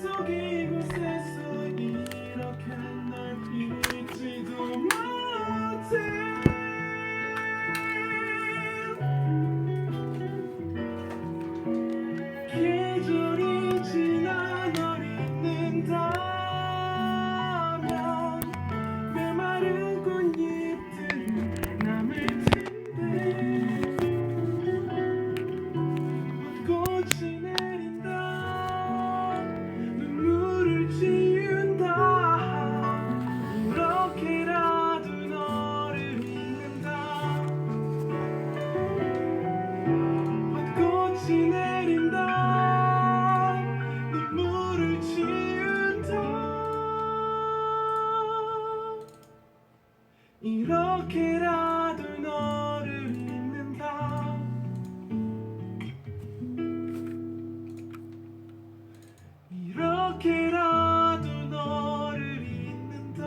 속 이곳에서 이렇게 날 잊지도 못해. 계절이 지나 널 잊는다면 메마른 꽃잎들은 남을 텐데 벚꽃이 내린다 눈물을 지운다 이렇게라도 너를 잊는다 벚꽃이 내린다 눈물을 지운다 이렇게라도 너를 잊는다 이렇게라도 너를 잊는다.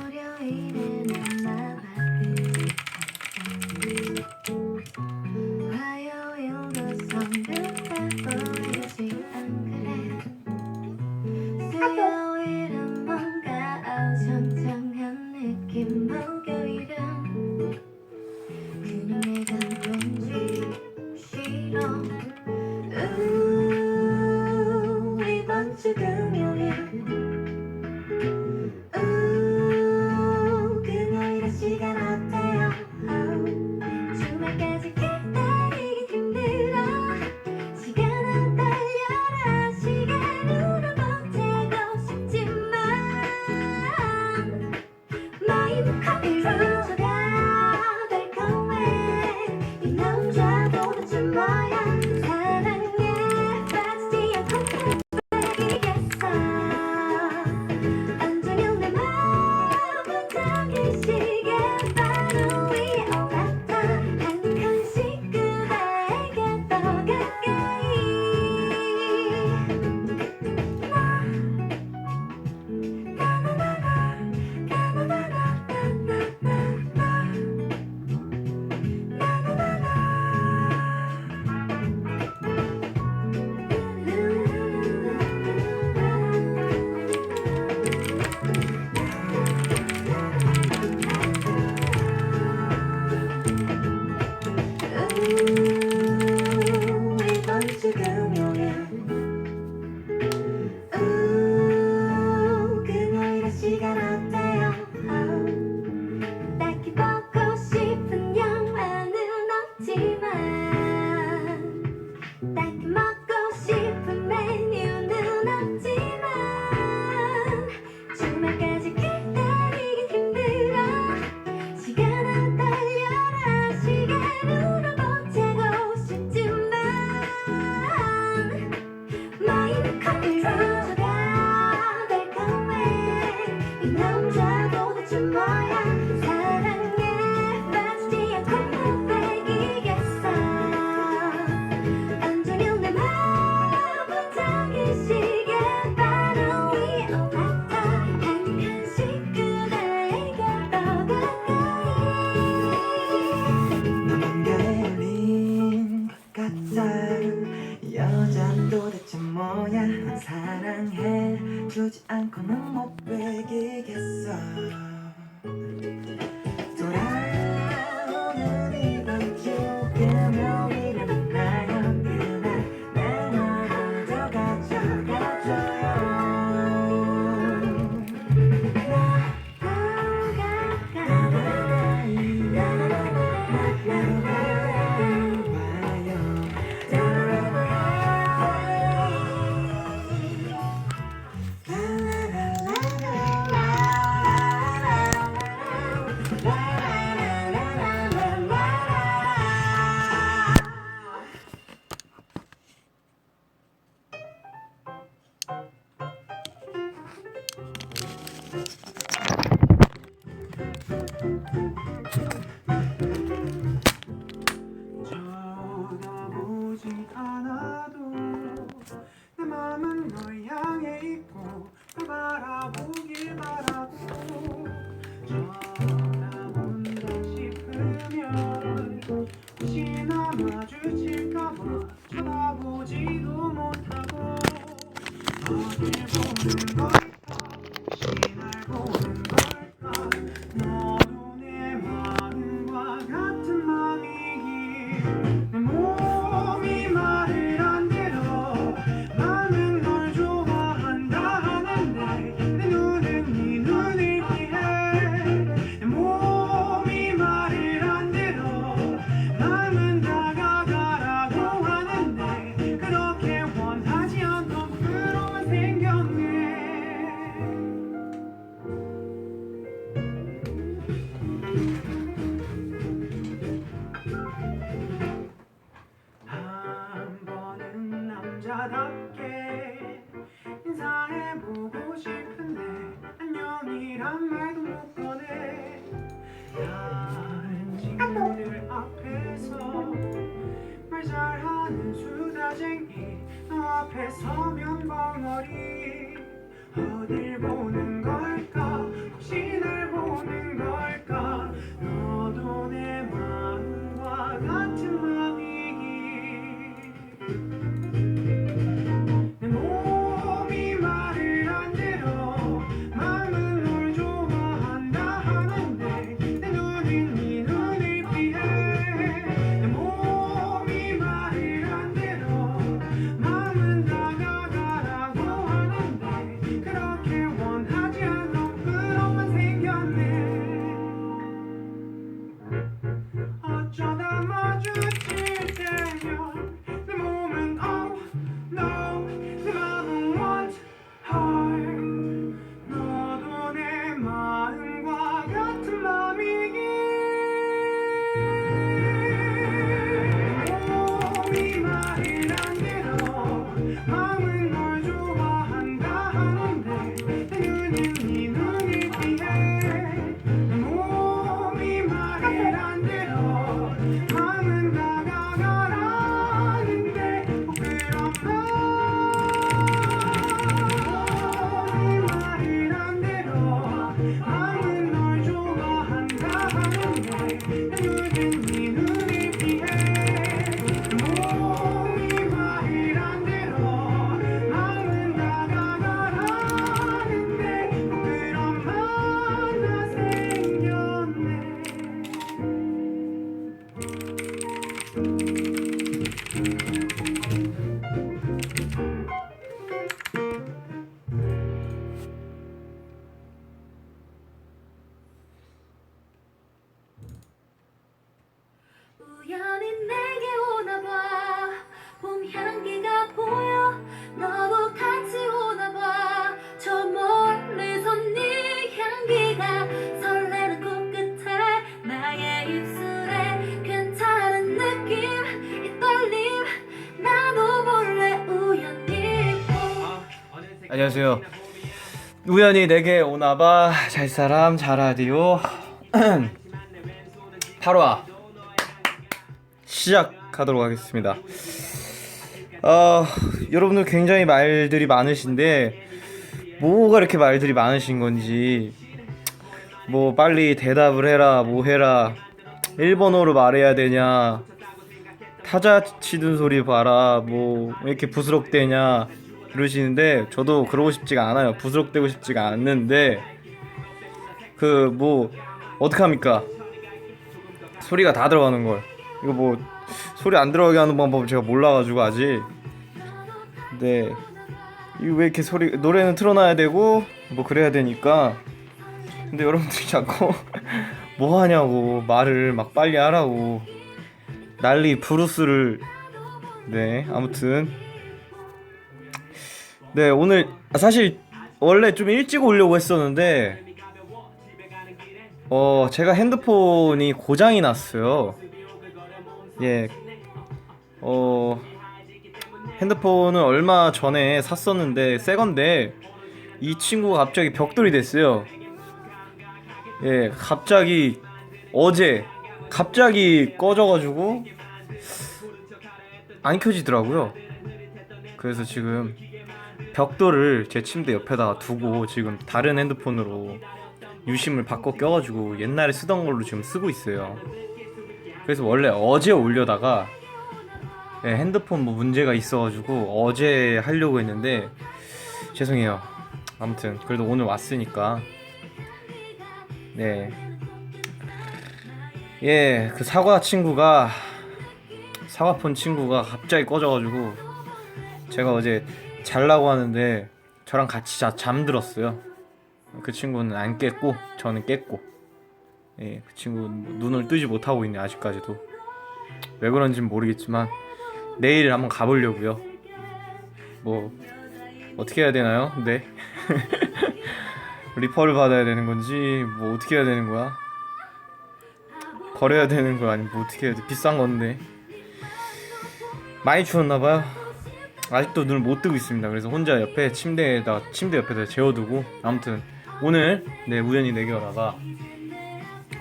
월요일에는 화요일도 성급해 보이지 않그래 수요일은 뭔가 어정쩡한 느낌 목요일은 그냥 내가 왠지 싫어 이번 주 금요일 금요일의 시간 어때요? 주말까지 기다리긴 힘들어 시간은 달려라 시간으로 보태고 싶지만 마음은 커피로 젖어가 달콤해 이 남자보다 좀 뭐야 사랑에 빠지지 않고 고백이겠어 온종일 내 마음은 잠긴 시계 바로 위에 올랐다 한 칸씩 그대에게 더 가까이 이번 주 금요일 금요일의 시간 어때요? 딱히 보고 싶은 영화는 없지만 딱히 먹고 싶은 메뉴는 없지만 주말까지 기다리긴 힘들어 시간은 달려라 시간으로 보태고 싶지만 마음은 커피로 젖어가 달콤해 이 남자보다 좀 뭐야 사랑에 빠지지 않고 고백이겠어 온종일 내 마음은 잠긴 시계 바로 위에 올랐다 한 칸씩 그대에게 더 가까이 누군가에 울린 것 같아 여잔 도대체 뭐야 난 사랑해주지 않고는 못 베기겠어 돌아오는 이번 주 금요일에 만나요 그날 내 맘을 더 가져가줘요 보는 걸까 혹시 날 보는 걸까 너도 내 마음과 같은 맘이길 내 몸이 말을 안 들어 나는 널 좋아한다 하는데 내 눈은 네 눈을 피해 내 몸이 말을 안 들어 남은 다가가라고 하는데 그렇게 원하지 않던 부끄러움만 생겼네 한 번은 남자답게 인사해보고 싶은데 안녕이란 말도 못 꺼내 다른 친구들 앞에서 말 잘하는 수다쟁이 너 앞에 서면 벙어리 어딜 보는 걸까 혹시 날 보는 걸까 너도 내 마음과 같은 맘이길 내 몸이 말을 안 들어 마음은 널 좋아한다 하는데 내 눈은 네 눈을 피해 내 몸이 말을 안 들어 마음은 다가가라고 하는데 그렇게 원하지 않던 부끄러움만 생겼네 어쩌다 마주칠 때면 내 몸은 oh no 내 맘은 want heart 너도 내 마음과 같은 맘이길 몸이 말을 안 들어 마음은 널 좋아한다 하는데 내 눈은 네 눈을 피해 내 몸이 말을 안 들어 마음은 다가가라는데 부끄러운 몸이 말을 안 들어 마음은 널 좋아한다 하는데 내 눈은 네 눈을 피해 내 몸이 말을 안 들어 마음은 다가가라는데 부끄러운 맘나 생겼네 우연히 내게 오나봐 봄 향기가 보여 너도 같이 오나봐 저 멀리서 네 향기가 설레는 코끝에 나의 입술에 괜찮은 느낌 이 떨림 나도 몰래 우연히 안녕하세요. 우연히 내게 오나봐 잘 사람 잘 라디오 8화 시작하도록 하겠습니다. 여러분들 굉장히 말들이 많으신데 뭐가 이렇게 말들이 많으신 건지 뭐 빨리 대답을 해라 뭐 해라 일본어로 말해야 되냐 타자 치는 소리 봐라 뭐 왜 이렇게 부스럭대냐 이러시는데 저도 그러고 싶지가 않아요. 부스럭대고 싶지가 않는데 그 뭐 어떡합니까? 소리가 다 들어가는 걸 이거 뭐 소리 안 들어가게 하는 방법 제가 몰라가지고 아직 근데 이거 왜 이렇게 소리 노래는 틀어놔야 되고 뭐 그래야 되니까 근데 여러분들이 자꾸 뭐 하냐고 말을 막 빨리 하라고 난리 브루스를 네 아무튼 네 오늘 사실 원래 좀 일찍 오려고 했었는데 제가 핸드폰이 고장이 났어요. 예. 핸드폰을 얼마 전에 샀었는데 새 건데 이 친구가 갑자기 벽돌이 됐어요. 예, 갑자기 어제 갑자기 꺼져가지고 안 켜지더라고요. 그래서 지금 벽돌을 제 침대 옆에다가 두고 지금 다른 핸드폰으로 유심을 바꿔 껴가지고 옛날에 쓰던 걸로 지금 쓰고 있어요. 그래서 원래 어제 올려다가 핸드폰 뭐 문제가 있어가지고 어제 하려고 했는데 죄송해요. 아무튼 그래도 오늘 왔으니까 네. 예, 그 사과폰 친구가 갑자기 꺼져가지고 제가 어제 자려고 하는데 저랑 같이 잠들었어요. 그 친구는 안 깼고 저는 깼고, 예, 그 친구는 뭐 눈을 뜨지 못하고 있네 아직까지도. 왜 그런지는 모르겠지만 내일 한번 가보려고요. 뭐 어떻게 해야 되나요? 네. 리퍼를 받아야 되는 건지 뭐 어떻게 해야 되는 거야? 버려야 되는 거야? 아니면 뭐 어떻게 해야 돼? 비싼 건데. 많이 추웠나봐요. 아직도 눈을 못 뜨고 있습니다. 그래서 혼자 침대 옆에다 재워두고, 아무튼 오늘 네 우연히 내겨라가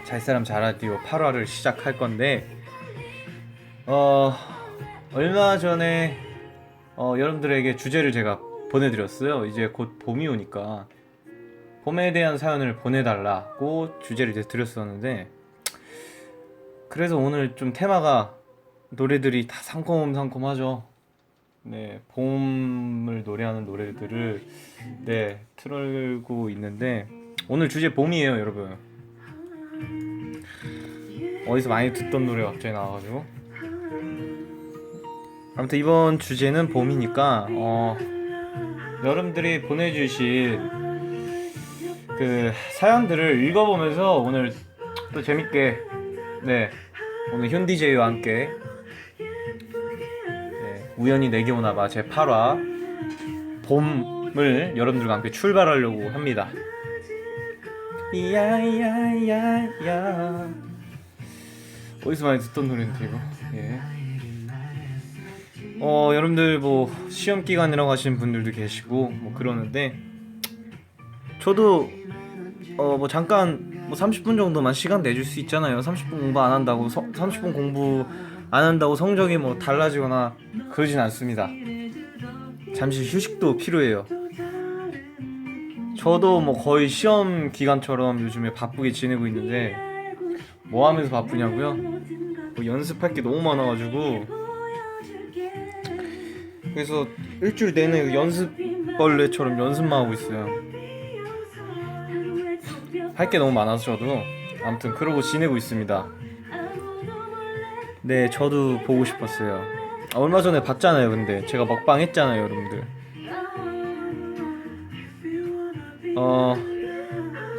잘사람 잘라디오 8화를 시작할 건데, 얼마 전에 여러분들에게 주제를 제가 보내드렸어요. 이제 곧 봄이 오니까 봄에 대한 사연을 보내달라고 주제를 이제 드렸었는데, 그래서 오늘 좀 테마가 노래들이 다 상콤하죠. 네, 봄을 노래하는 노래들을 네 틀고 있는데, 오늘 주제 봄이에요, 여러분. 어디서 많이 듣던 노래가 갑자기 나와가지고. 아무튼 이번 주제는 봄이니까 여러분들이 보내주신 그 사연들을 읽어보면서 오늘 또 재밌게, 네, 오늘 현디제이와 함께 우연히 내게 오나봐 제 8화 봄을 여러분들과 함께 출발하려고 합니다. 야야야야. 어디서 많이 듣던 노래인데 이거. 예. 여러분들 뭐 시험 기간이라고 하시는 분들도 계시고 뭐 그러는데, 저도 뭐 잠깐 뭐 30분 정도만 시간 내줄 수 있잖아요. 30분 공부 안 한다고 30분 공부 안 한다고 성적이 뭐 달라지거나 그러진 않습니다. 잠시 휴식도 필요해요. 저도 뭐 거의 시험 기간처럼 요즘에 바쁘게 지내고 있는데, 뭐 하면서 바쁘냐고요? 뭐 연습할 게 너무 많아가지고, 그래서 일주일 내내 연습벌레처럼 연습만 하고 있어요. 할 게 너무 많아서 저도 아무튼 그러고 지내고 있습니다. 네, 저도 보고 싶었어요. 얼마 전에 봤잖아요. 근데 제가 먹방 했잖아요, 여러분들.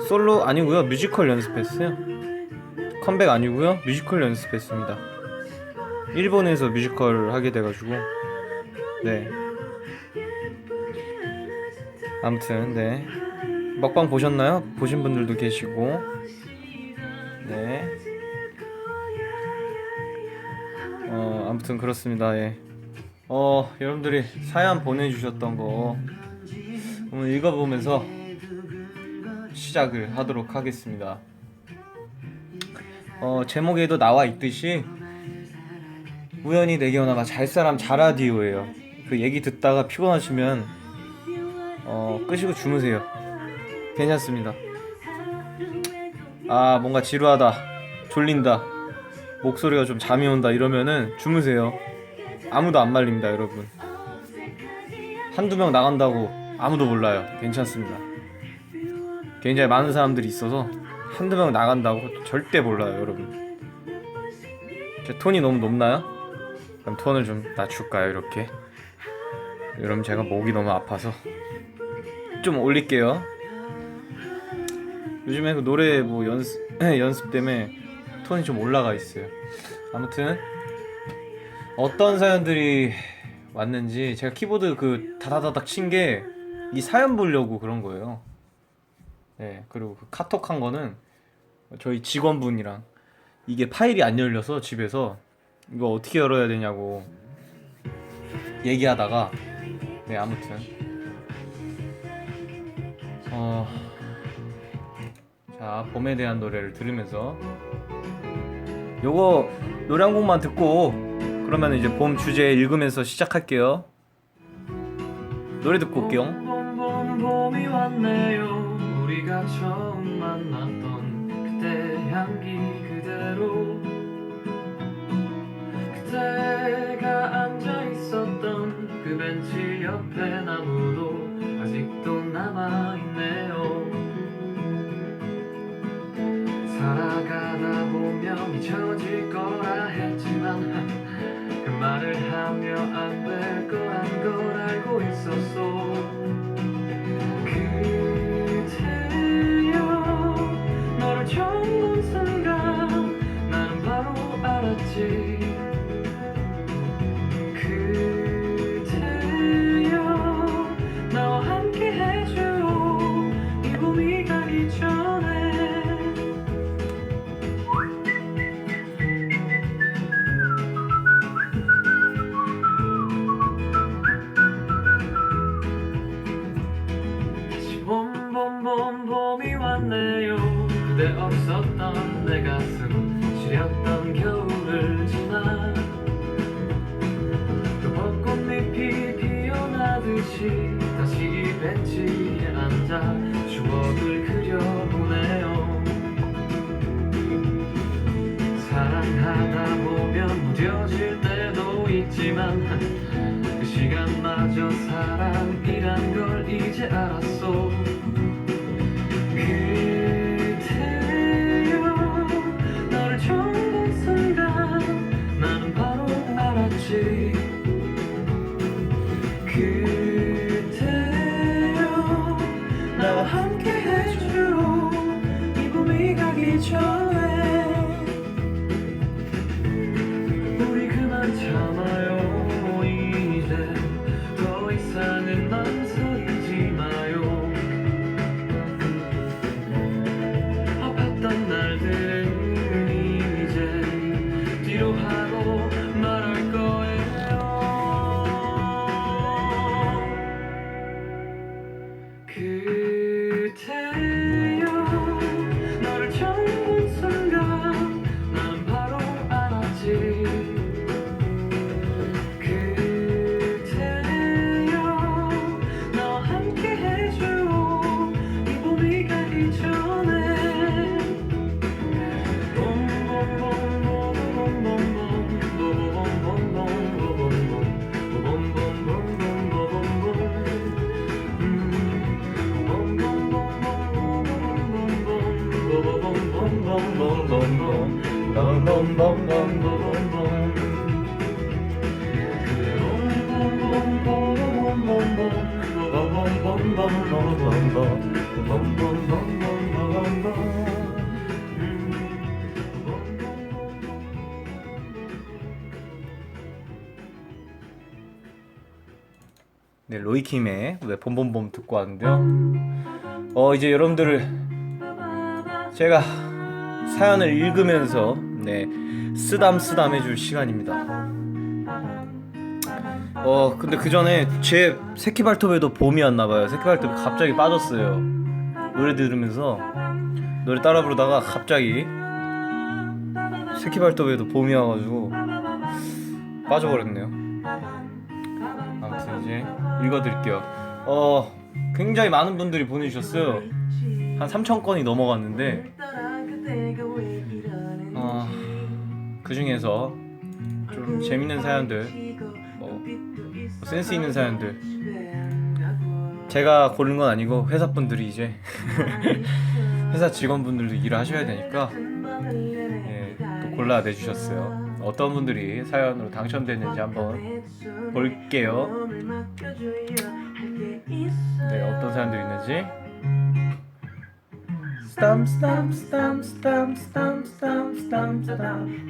솔로 아니고요, 뮤지컬 연습했어요. 컴백 아니고요, 뮤지컬 연습했습니다. 일본에서 뮤지컬을 하게 돼가지고. 네, 아무튼 네, 먹방 보셨나요? 보신 분들도 계시고. 네, 아무튼 그렇습니다. 예. 여러분들이 사연 보내주셨던 거 오늘 읽어보면서 시작을 하도록 하겠습니다. 제목에도 나와 있듯이 우연히 내게 오나봐 잘사람 잘라디오예요. 그 얘기 듣다가 피곤하시면 끄시고 주무세요. 괜찮습니다. 아, 뭔가 지루하다, 졸린다, 목소리가 좀 잠이 온다 이러면은 주무세요. 아무도 안 말립니다, 여러분. 한두 명 나간다고 아무도 몰라요. 괜찮습니다. 굉장히 많은 사람들이 있어서 한두 명 나간다고 절대 몰라요, 여러분. 제 톤이 너무 높나요? 그럼 톤을 좀 낮출까요, 이렇게? 여러분, 제가 목이 너무 아파서 좀 올릴게요. 요즘에 그 노래 뭐 연습 때문에 톤이 좀 올라가 있어요. 아무튼 어떤 사연들이 왔는지, 제가 키보드 그 다다다닥 친 게 이 사연 보려고 그런 거예요. 네, 그리고 그 카톡 한 거는 저희 직원분이랑 이게 파일이 안 열려서 집에서 이거 어떻게 열어야 되냐고 얘기하다가, 네, 아무튼 자, 봄에 대한 노래를 들으면서 요거 노래 한 곡만 듣고 그러면 이제 봄 주제 읽으면서 시작할게요. 노래 듣고 올게요. 봄이 왔네요. 우리가 처음 만났던 그때 향기 그대로, 그때가 앉아 있었던 그 벤치 옆에 나무도 아직도 남아 봄 봄이 왔네요. 그대 없었던 내 가슴 시렸던 겨울을 지나 또 벚꽃잎이 피어나듯이 다시 이 벤치에 앉아 추억을 그려보네요. 사랑하다 보면 무뎌질 때도 있지만 그 시간마저 사랑이란 걸 이제 알았어. 그대여 너를 처음 본 순간 나는 바로 알았지. 그대여 나와 함께 해줘 이 봄이 가기 전에. 우리 그만 참아요. 이제 더 이상은 망설이지 마요. 아팠던 날들은 이제 뒤로 하고 말할 거예요. 그대여 너를 처음 본 순간 난 바로 알았지. 그대여 너와 함께 해줘 이 봄이 가기 전에. 네, 로이킴의 왜 봄봄봄 듣고 왔는데요. 이제 여러분들을 제가 사연을 읽으면서 네, 쓰담쓰담 해줄 시간입니다. 근데 그 전에 제 새끼발톱에도 봄이 왔나봐요. 새끼발톱이 갑자기 빠졌어요. 노래 들으면서 노래 따라 부르다가 갑자기 새끼발톱에도 봄이 와가지고 빠져버렸네요. 아무튼 이제 읽어드릴게요. 굉장히 많은 분들이 보내주셨어요. 한 3,000건이 넘어갔는데 그 중에서 좀 재밌는 사연들, 센스 있는 사연들 제가 고른 건 아니고 회사분들이 이제 회사 직원분들도 일을 하셔야 되니까 또 골라내주셨어요. 어떤 분들이 사연으로 당첨됐는지 한번 볼게요. 네, 어떤 사연들이 있는지.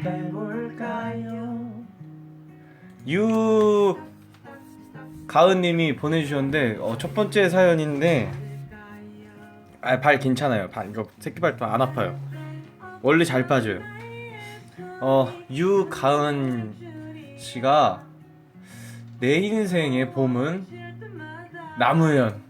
해볼까요? 가은님이 보내주셨는데 첫 번째 사연인데 발 괜찮아요. 이거 새끼발톱 안 아파요. 원래 잘 빠져요. 유가은 씨가 내 인생의 봄은 나무현.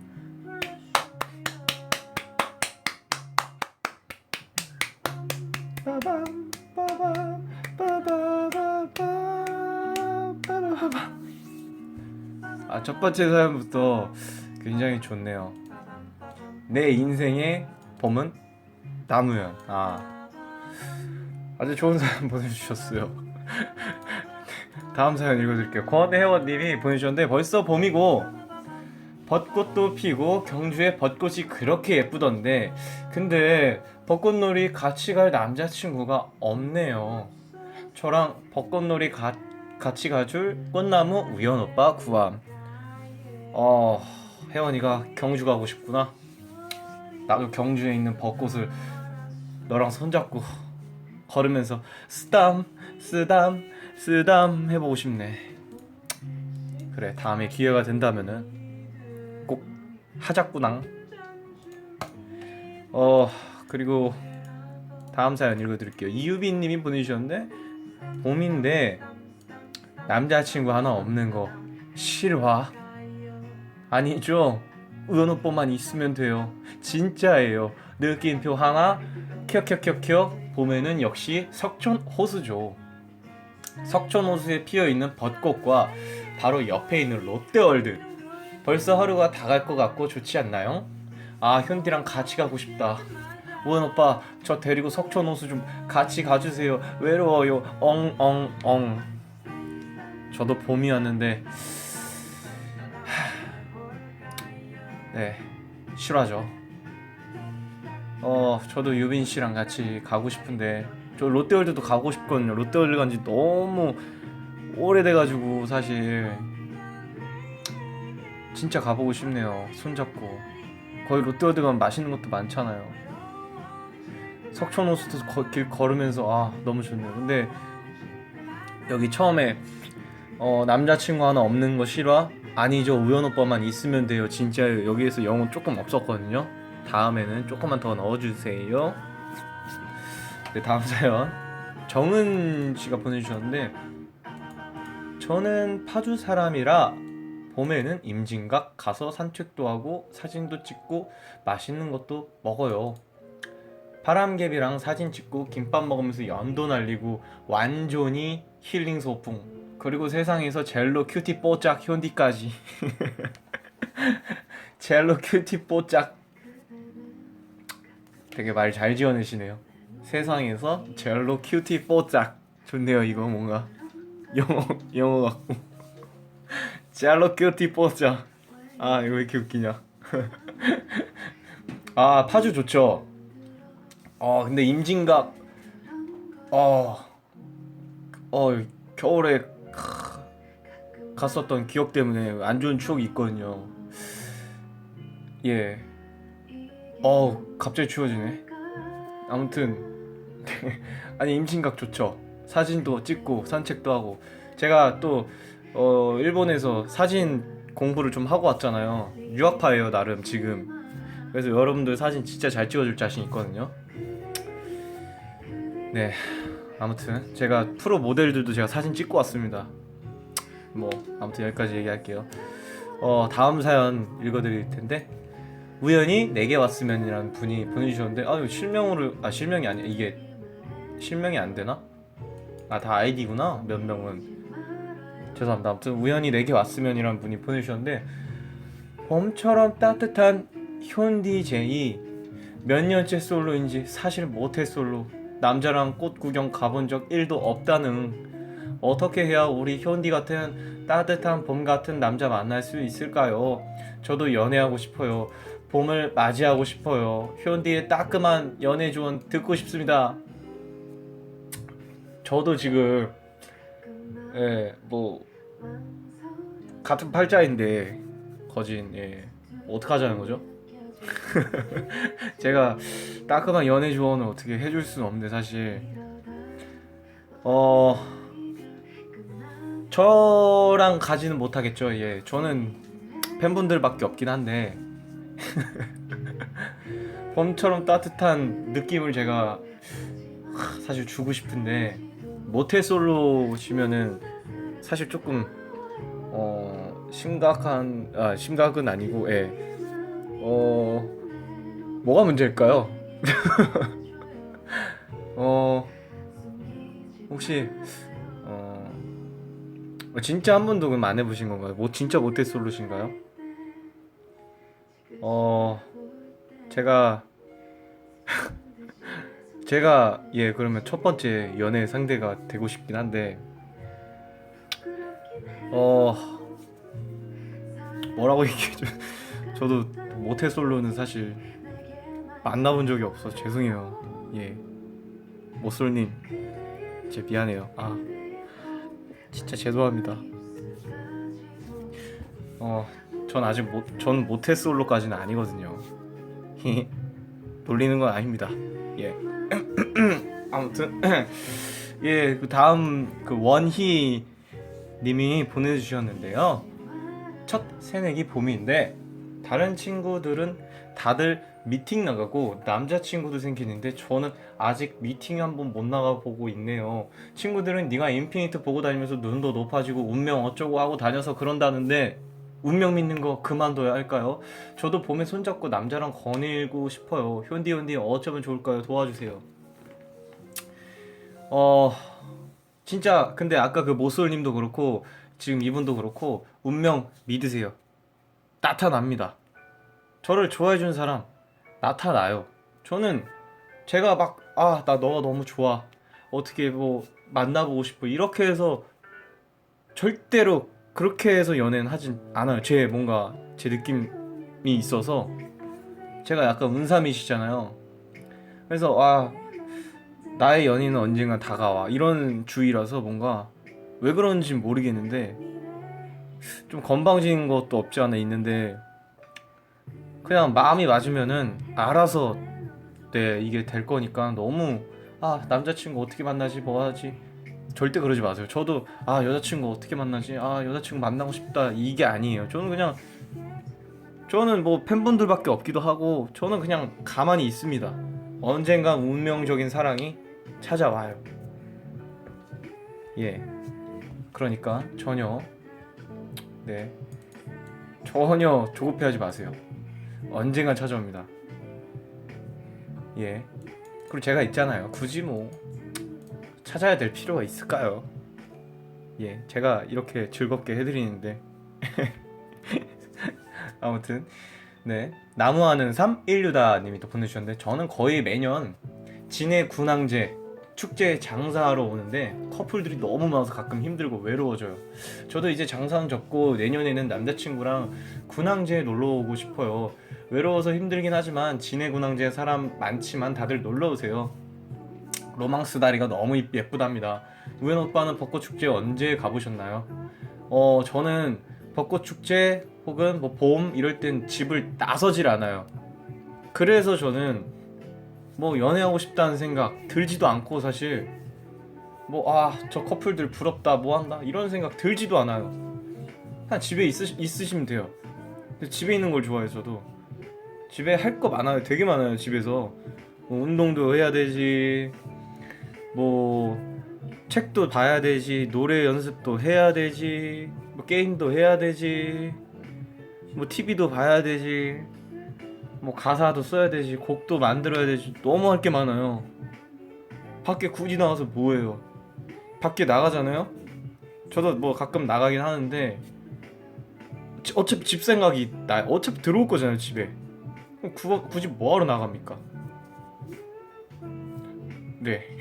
첫 번째 사연부터 굉장히 좋네요. 내 인생의 봄은 나무현. 아주 좋은 사연 보내주셨어요. 다음 사연 읽어드릴게요. 권혜원님이 보내주셨는데 벌써 봄이고 벚꽃도 피고 경주에 벚꽃이 그렇게 예쁘던데 근데 벚꽃놀이 같이 갈 남자친구가 없네요. 저랑 벚꽃놀이 같이 가줄 꽃나무 우연 오빠 구함. 혜원이가 경주 가고 싶구나. 나도 경주에 있는 벚꽃을 너랑 손잡고 걸으면서 쓰담 해보고 싶네. 그래, 다음에 기회가 된다면은 꼭 하자꾸낭. 그리고 다음 사연 읽어드릴게요. 이유빈님이 보내주셨는데 봄인데 남자친구 하나 없는 거 실화? 아니죠? 우연 오빠만 있으면 돼요. 진짜예요. 느낌표 하나 켜켜켜켜 봄에는 역시 석촌 호수죠. 석촌 호수에 피어있는 벚꽃과 바로 옆에 있는 롯데월드. 벌써 하루가 다 갈 것 같고 좋지 않나요? 아, 현디랑 같이 가고 싶다. 우연 오빠 저 데리고 석촌 호수 좀 같이 가주세요. 외로워요. 엉엉엉. 저도 봄이 왔는데 네, 싫어하죠. 저도 유빈 씨랑 같이 가고 싶은데 저 롯데월드도 가고 싶거든요. 롯데월드 간지 너무 오래돼가지고 사실 진짜 가보고 싶네요. 손잡고. 거기 롯데월드 가면 맛있는 것도 많잖아요. 석촌호수도 길 걸으면서 아 너무 좋네요. 근데 여기 처음에 남자친구 하나 없는 거 싫어? 아니죠, 우연 오빠만 있으면 돼요. 진짜 여기에서 영혼 조금 없었거든요. 다음에는 조금만 더 넣어주세요. 네, 다음 사연 정은 씨가 보내주셨는데, 저는 파주 사람이라 봄에는 임진각 가서 산책도 하고 사진도 찍고 맛있는 것도 먹어요. 바람개비랑 사진 찍고 김밥 먹으면서 연도 날리고 완전히 힐링 소풍. 그리고 세상에서 젤로 큐티 뽀짝 현디까지. 젤로 큐티 뽀짝. 되게 말 잘 지어내시네요. 세상에서 젤로 큐티 뽀짝. 좋네요. 이거 뭔가 영어 같고. 젤로 큐티 뽀짝. 아 이거 왜 이렇게 웃기냐. 아 파주 좋죠. 근데 임진각 겨울에 갔었던 기억 때문에 안 좋은 추억이 있거든요. 예. 갑자기 추워지네. 아무튼 아니 임진각 좋죠. 사진도 찍고 산책도 하고. 제가 또 일본에서 사진 공부를 좀 하고 왔잖아요. 유학파예요 나름 지금. 그래서 여러분들 사진 진짜 잘 찍어줄 자신 있거든요. 네, 아무튼 제가 프로 모델들도 제가 사진 찍고 왔습니다. 뭐 아무튼 여기까지 얘기할게요. 다음 사연 읽어드릴 텐데, 우연히 내게 왔으면이라는 분이 보내주셨는데, 이거 실명이 아니야. 이게 실명이 안 되나? 다 아이디구나. 몇 명은 죄송합니다. 아무튼 우연히 내게 왔으면이라는 분이 보내주셨는데, 봄처럼 따뜻한 현디제이 몇 년째 솔로인지 사실 모태 솔로. 남자랑 꽃 구경 가본 적 1도 없다는. 어떻게 해야 우리 현디 같은 따뜻한 봄 같은 남자 만날 수 있을까요? 저도 연애하고 싶어요. 봄을 맞이하고 싶어요. 현디의 따끔한 연애 조언 듣고 싶습니다. 저도 지금 뭐 같은 팔자인데 거진 어떡하자는 거죠? 제가 따끔한 연애 조언을 어떻게 해줄 수는 없는데, 사실 저랑 가지는 못하겠죠. 저는 팬분들밖에 없긴 한데 봄처럼 따뜻한 느낌을 제가 사실 주고 싶은데, 모태솔로시면은 사실 조금 심각은 아니고 뭐가 문제일까요? 혹시 진짜 한 번도 그럼 안 해보신 건가요? 진짜 모태솔로신가요? 제가 그러면 첫 번째 연애 상대가 되고 싶긴 한데, 뭐라고 얘기해줘. 저도 모태솔로는 사실 만나본 적이 없어. 죄송해요. 모솔님 진짜 미안해요. 진짜 죄송합니다. 전 모태솔로까지는 아니거든요. 놀리는 건 아닙니다. 아무튼 그 다음 그 원희 님이 보내주셨는데요. 첫 새내기 봄인데 다른 친구들은 다들 미팅 나가고 남자친구도 생기는데 저는 아직 미팅 한번 못 나가보고 있네요. 친구들은 네가 인피니트 보고 다니면서 눈도 높아지고 운명 어쩌고 하고 다녀서 그런다는데 운명 믿는 거 그만둬야 할까요? 저도 봄에 손잡고 남자랑 거닐고 싶어요. 현디 어쩌면 좋을까요? 도와주세요. 진짜 근데 아까 그 모쏠님도 그렇고 지금 이분도 그렇고 운명 믿으세요. 나타납니다. 저를 좋아해주는 사람 나타나요. 저는 제가 막 나 너가 너무 좋아, 어떻게 뭐 만나보고 싶어 이렇게 해서 절대로 그렇게 해서 연애는 하진 않아요. 제 뭔가 제 느낌이 있어서. 제가 약간 운삼이시잖아요. 그래서 나의 연인은 언젠가 다가와 이런 주의라서 뭔가 왜 그런지 모르겠는데 좀 건방진 것도 없지 않아 있는데 그냥 마음이 맞으면은 알아서 이게 될 거니까 너무 남자친구 어떻게 만나지 뭐 하지 절대 그러지 마세요. 저도 여자친구 어떻게 만나지 여자친구 만나고 싶다 이게 아니에요. 저는 뭐 팬분들밖에 없기도 하고 저는 그냥 가만히 있습니다. 언젠간 운명적인 사랑이 찾아와요. 예, 그러니까 전혀 조급해하지 마세요. 언젠간 찾아옵니다. 예, 그리고 제가 있잖아요. 굳이 뭐 찾아야 될 필요가 있을까요? 예, 제가 이렇게 즐겁게 해드리는데 아무튼 나무하는 삶 1류다님이 또 보내주셨는데 저는 거의 매년 진해 군항제 축제 장사하러 오는데 커플들이 너무 많아서 가끔 힘들고 외로워져요. 저도 이제 장사는 접고 내년에는 남자친구랑 군항제에 놀러 오고 싶어요. 외로워서 힘들긴 하지만 진해 군항제 사람 많지만 다들 놀러 오세요. 로망스 다리가 너무 예쁘답니다. 우현 오빠는 벚꽃축제 언제 가보셨나요? 저는 벚꽃축제 혹은 뭐 봄 이럴 땐 집을 나서질 않아요. 그래서 저는 뭐 연애하고 싶다는 생각 들지도 않고 사실 저 커플들 부럽다 뭐한다 이런 생각 들지도 않아요. 그냥 집에 있으시면 돼요. 근데 집에 있는 걸 좋아해요. 저도 집에 할 거 많아요. 되게 많아요. 집에서 뭐 운동도 해야 되지, 뭐 책도 봐야 되지, 노래 연습도 해야 되지, 뭐 게임도 해야 되지, 뭐 TV도 봐야 되지, 뭐 가사도 써야 되지, 곡도 만들어야 되지. 너무 할 게 많아요. 밖에 굳이 나가서 뭐해요? 밖에 나가잖아요? 저도 뭐 가끔 나가긴 하는데 어차피 집 생각이 나요. 어차피 들어올 거잖아요 집에. 굳이 뭐하러 나갑니까? 네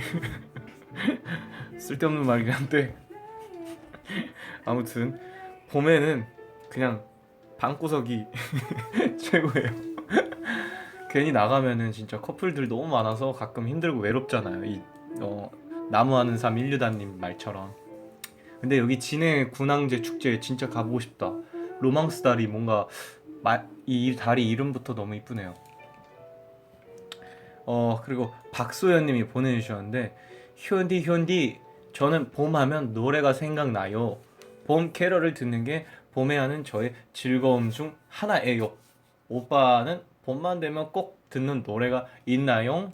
쓸데없는 말이긴 한데 아무튼 봄에는 그냥 방구석이 최고예요. 괜히 나가면은 진짜 커플들 너무 많아서 가끔 힘들고 외롭잖아요. 나무하는 삶 1류다님 말처럼. 근데 여기 진해 군항제 축제 진짜 가보고 싶다. 로망스 다리 뭔가 이 다리 이름부터 너무 이쁘네요. 그리고 박소연님이 보내주셨는데 현디 저는 봄하면 노래가 생각나요. 봄 캐럴을 듣는 게 봄에 하는 저의 즐거움 중 하나예요. 오빠는 봄만 되면 꼭 듣는 노래가 있나요?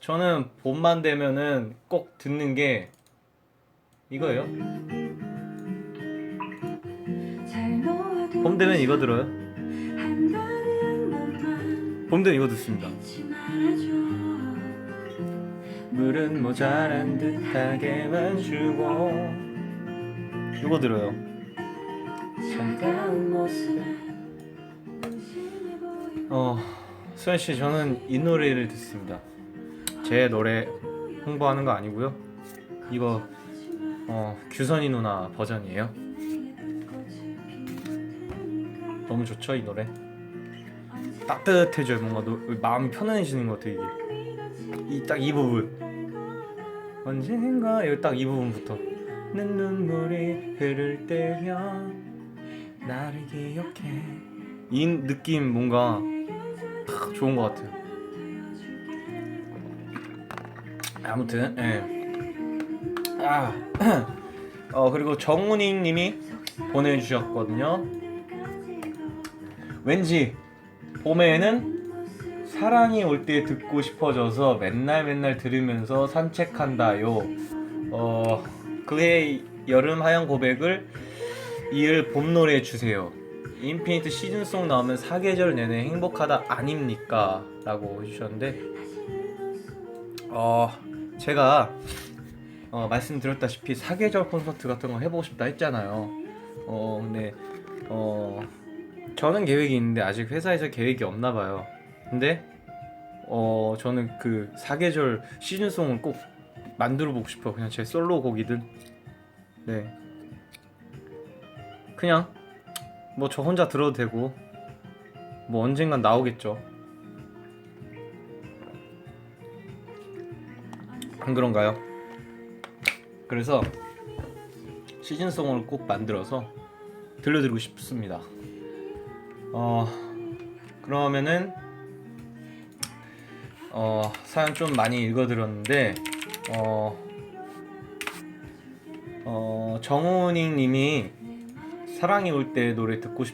저는 봄만 되면은 꼭 듣는 게 이거예요. 봄 되면 이거 들어요. 봄 되면 이거 듣습니다. 물은 모자란 듯하게만 주고 이거 들어요. 차가운 모습. 수현씨 저는 이 노래를 듣습니다. 제 노래 홍보하는 거 아니고요. 이거 규선이 누나 버전이에요. 너무 좋죠 이 노래. 따뜻해져요. 뭔가 마음이 편안해지는 것 같아 이게. 딱 이 부분. 언젠가 여기 딱 이 부분부터. 내 눈물이 흐를 때면 나를 기억해. 이 느낌 뭔가 좋은 것 같아요. 아무튼 그리고 정훈이님이 보내주셨거든요. 왠지 봄에는 사랑이 올 때 듣고 싶어져서 맨날 들으면서 산책한다요. 그의 여름 하얀 고백을 이을 봄 노래 주세요. 인피니트 시즌송 나오면 사계절 내내 행복하다 아닙니까? 라고 해주셨는데 제가 말씀드렸다시피 사계절 콘서트 같은 거 해보고 싶다 했잖아요. 근데 저는 계획이 있는데 아직 회사에서 계획이 없나 봐요. 근데 저는 그 사계절 시즌송을 꼭 만들어 보고 싶어요. 그냥 제 솔로 곡이든 네 그냥 뭐 저 혼자 들어도 되고 뭐 언젠간 나오겠죠. 안 그런가요? 그래서 시즌송을 꼭 만들어서 들려드리고 싶습니다. 그러면은 사연 좀 많이 읽어드렸는데 정우닝 님이 사랑이 올 때 노래 듣고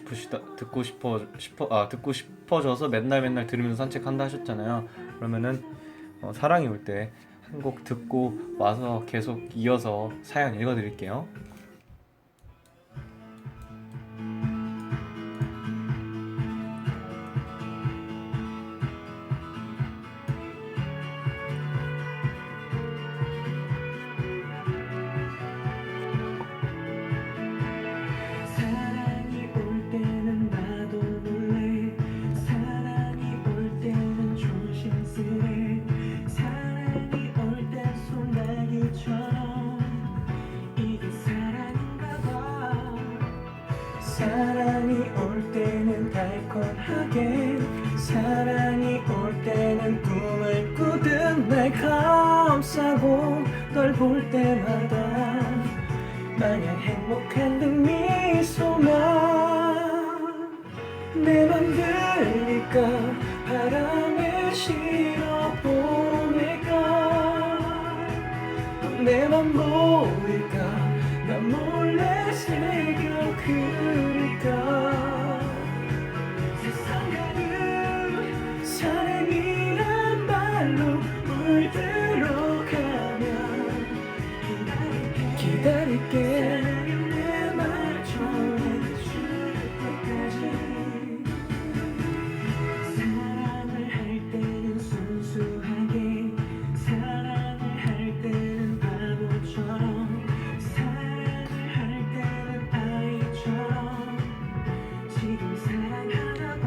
싶어져서 맨날 들으면서 산책한다 하셨잖아요. 그러면은 사랑이 올 때 한 곡 듣고 와서 계속 이어서 사연 읽어드릴게요. 사랑이 올 때는 나도 몰래 사랑이 올 때는 조심스레 사랑이 올 때 소나기처럼 이게 사랑인가 봐 사랑이 올 때는 달콤하게 사랑이 올 때는 꿈을 꾸듯 날 감싸고 널 볼 때마다 마냥 행복한 듯 미소만 내 맘 들릴까 바람에 실어 보낼까 내 맘 모일까 난 몰래 새겨 그릴까 세상 가득 사랑이란 말로 물들어 가면 기다릴게 내 말 전해줄 때까지 사랑을 할 때는 순수하게 사랑을 할 때는 바보처럼 사랑을 할 때는 아이처럼 지금 사랑하나 봐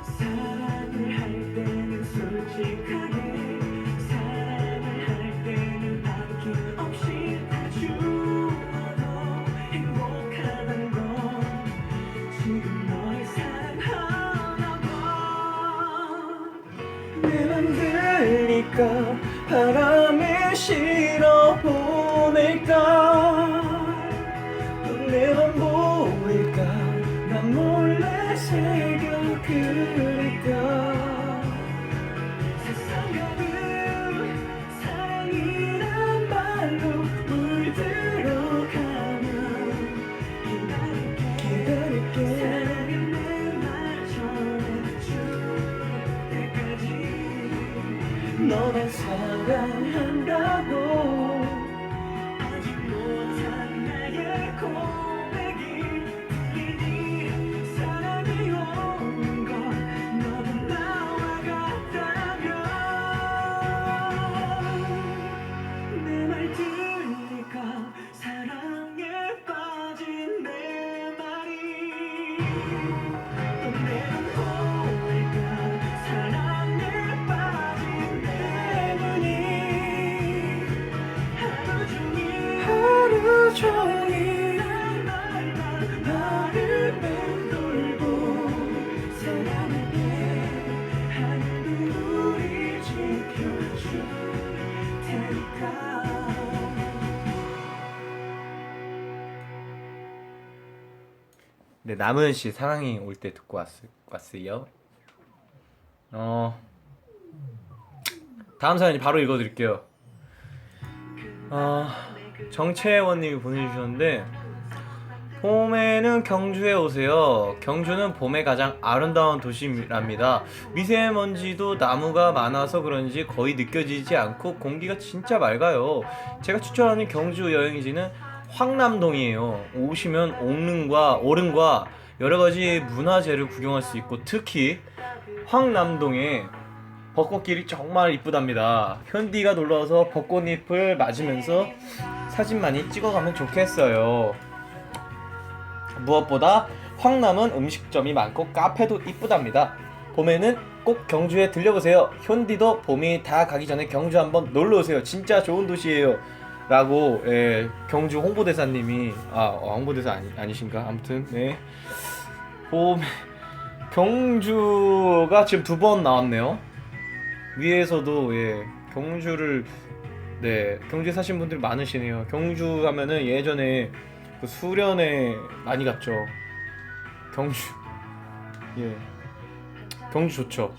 사랑을 할 때는 솔직하게 사랑을 할 때는 아낌없이 다 주어도 행복하단 건 지금 널 사랑하나 봐내 맘 들릴까 바람에 실어 보낼까 내 맘 보일까 난 몰래 새겨 그릴까 세상 가득 사랑이란 말로 물들어 가면 기다릴게 사랑은 내 말 전해줄 때까지 너만 사랑한다고 아직 못한 나의 고백이 들리니 사랑이 오는 건 너도 나와 같다면 내 말 들릴까 사랑에 빠진 내 말이 또 내맘 보일까 사랑에 빠진 내 눈이 하루 종일 나를 맴돌고 사랑하게 하늘이 우리 지켜줄 테니까 네, 남은 씨 사랑이 올 때 듣고 왔어요. 다음 사연이 바로 읽어드릴게요. 정채원님이 보내주셨는데 봄에는 경주에 오세요. 경주는 봄에 가장 아름다운 도시랍니다. 미세먼지도 나무가 많아서 그런지 거의 느껴지지 않고 공기가 진짜 맑아요. 제가 추천하는 경주 여행지는 황남동이에요. 오시면 오름과 여러 가지 문화재를 구경할 수 있고 특히 황남동에 벚꽃길이 정말 이쁘답니다. 현디가 놀러와서 벚꽃잎을 맞으면서 사진 많이 찍어가면 좋겠어요. 무엇보다 황남은 음식점이 많고 카페도 이쁘답니다. 봄에는 꼭 경주에 들려보세요. 현디도 봄이 다 가기 전에 경주 한번 놀러오세요. 진짜 좋은 도시예요. 라고 경주 홍보대사님이 홍보대사 아니신가? 아무튼 네. 봄 경주가 지금 2번 나왔네요. 위에서도 경주를 경주에 사신 분들이 많으시네요. 경주 가면은 예전에 그 수련회 많이 갔죠. 경주 경주 좋죠.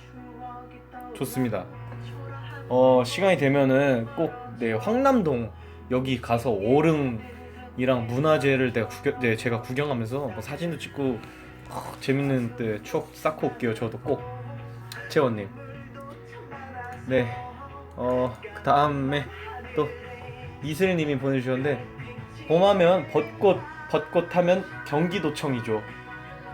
좋습니다. 시간이 되면은 꼭 황남동 여기 가서 오릉이랑 문화재를 제가 구경하면서 뭐 사진도 찍고 재밌는 추억 쌓고 올게요. 저도 꼭. 채원님. 그 다음에 또 이슬님이 보내주셨는데 봄하면 벚꽃 하면 경기도청이죠.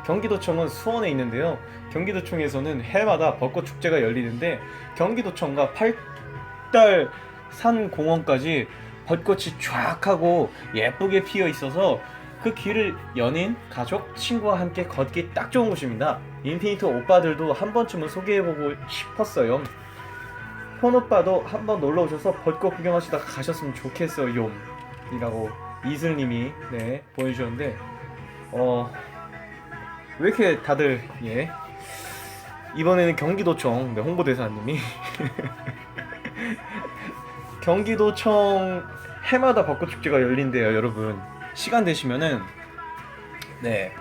경기도청은 수원에 있는데요. 경기도청에서는 해마다 벚꽃 축제가 열리는데 경기도청과 팔달 산공원까지 벚꽃이 쫙 하고 예쁘게 피어 있어서 그 길을 연인, 가족, 친구와 함께 걷기 딱 좋은 곳입니다. 인피니트 오빠들도 한 번쯤은 소개해보고 싶었어요. 폰 오빠도 한번 놀러 오셔서 벚꽃 구경하시다가 가셨으면 좋겠어요. 이라고 이슬님이 보내주셨는데 왜 이렇게 다들 이번에는 경기도청 홍보대사님이 경기도청 해마다 벚꽃축제가 열린대요. 여러분 시간 되시면은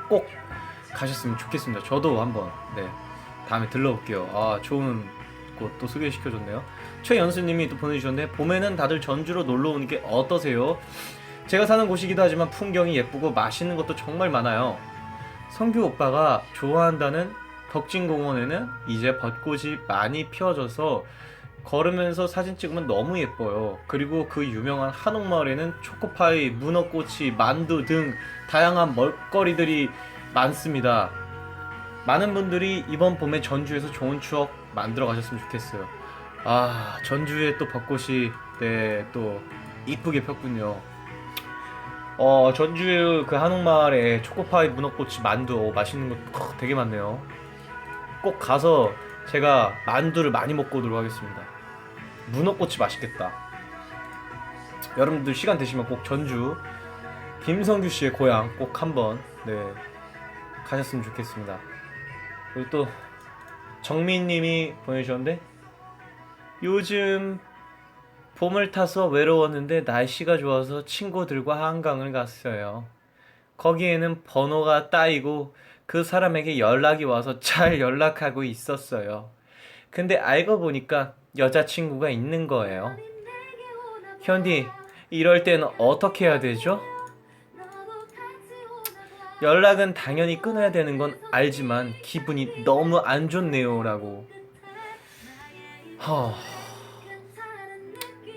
꼭 가셨으면 좋겠습니다. 저도 한번 다음에 들러올게요. 좋은 곳 또 소개시켜줬네요. 최연수님이 또 보내주셨는데 봄에는 다들 전주로 놀러오는 게 어떠세요? 제가 사는 곳이기도 하지만 풍경이 예쁘고 맛있는 것도 정말 많아요. 성규 오빠가 좋아한다는 덕진공원에는 이제 벚꽃이 많이 피어져서 걸으면서 사진 찍으면 너무 예뻐요. 그리고 그 유명한 한옥마을에는 초코파이, 문어꼬치, 만두 등 다양한 먹거리들이 많습니다. 많은 분들이 이번 봄에 전주에서 좋은 추억 만들어 가셨으면 좋겠어요. 전주에 또 벚꽃이 또 이쁘게 폈군요. 전주 그 한옥마을에 초코파이, 문어꼬치, 만두 맛있는 거 되게 많네요. 꼭 가서 제가 만두를 많이 먹고 오도록 하겠습니다. 문어꼬치 맛있겠다. 여러분들 시간 되시면 꼭 전주 김성규 씨의 고향 꼭 한번 가셨으면 좋겠습니다. 그리고 또 정민님이 보내주셨는데 요즘 봄을 타서 외로웠는데 날씨가 좋아서 친구들과 한강을 갔어요. 거기에는 번호가 따이고 그 사람에게 연락이 와서 잘 연락하고 있었어요. 근데 알고 보니까 여자친구가 있는 거예요. 현디, 이럴 때는 어떻게 해야 되죠? 연락은 당연히 끊어야 되는 건 알지만 기분이 너무 안 좋네요. 라고.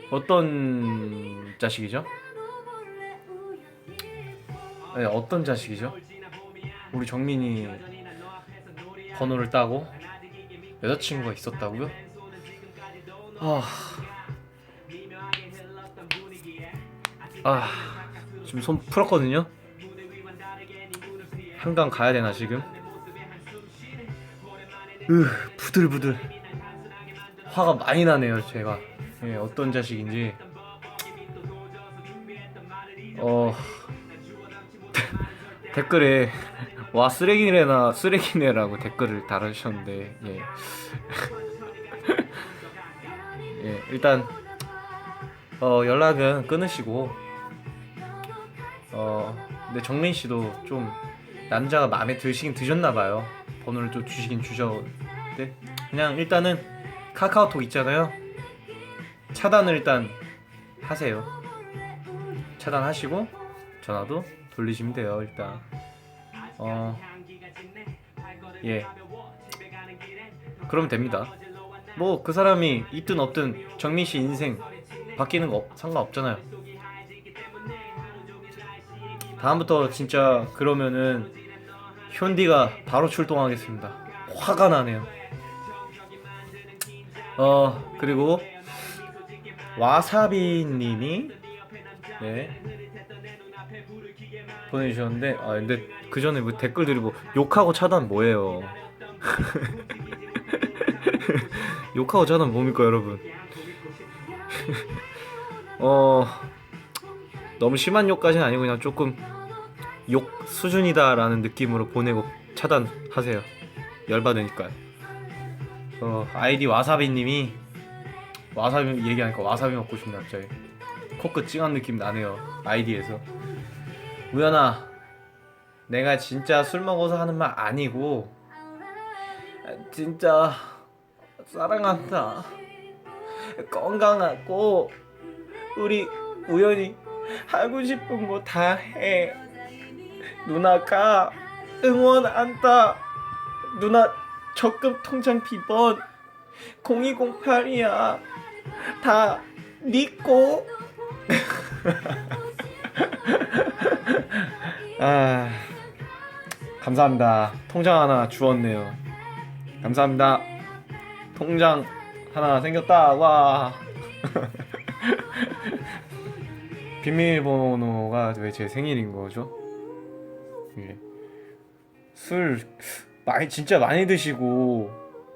어떤 자식이죠? 어떤 자식이죠? 우리 정민이 번호를 따고 여자친구가 있었다고요? 지금 손 풀었거든요? 한강 가야 되나 지금? 부들부들 화가 많이 나네요. 제가 어떤 자식인지 댓글에 와 쓰레기네라고 댓글을 달아주셨는데 일단 연락은 끊으시고 근데 정민씨도 좀 남자가 마음에 드셨나봐요. 번호를 좀 주시긴 주셨는데 그냥 일단은 카카오톡 있잖아요. 차단을 일단 하세요. 차단하시고 전화도 돌리시면 돼요. 일단 그러면 됩니다. 뭐 그 사람이 있든 없든 정민씨 인생 바뀌는 거 상관없잖아요. 다음부터 진짜 그러면은 현디가 바로 출동하겠습니다. 화가 나네요. 그리고 와사비님이 보내주셨는데, 근데 그 전에 뭐 댓글들이 뭐 욕하고 차단 뭐예요? 욕하고 차단 뭡니까 여러분? 너무 심한 욕까지는 아니고 그냥 조금 욕 수준이다라는 느낌으로 보내고 차단하세요. 열받으니까요. 아이디 와사비님이 와사비 얘기하니까 와사비 먹고 싶네 갑자기. 코끝 찡한 느낌 나네요 아이디에서. 우연아, 내가 진짜 술 먹어서 하는 말 아니고 진짜 사랑한다. 건강하고 우리 우연히 하고 싶은 거 다 해. 누나가 응원한다. 누나 적금 통장 비번 0208이야. 다 믿고. 감사합니다. 통장 하나 주웠네요. 감사합니다. 통장 하나 생겼다. 와. 비밀번호가 왜 제 생일인 거죠? 예. 술 진짜 많이 드시고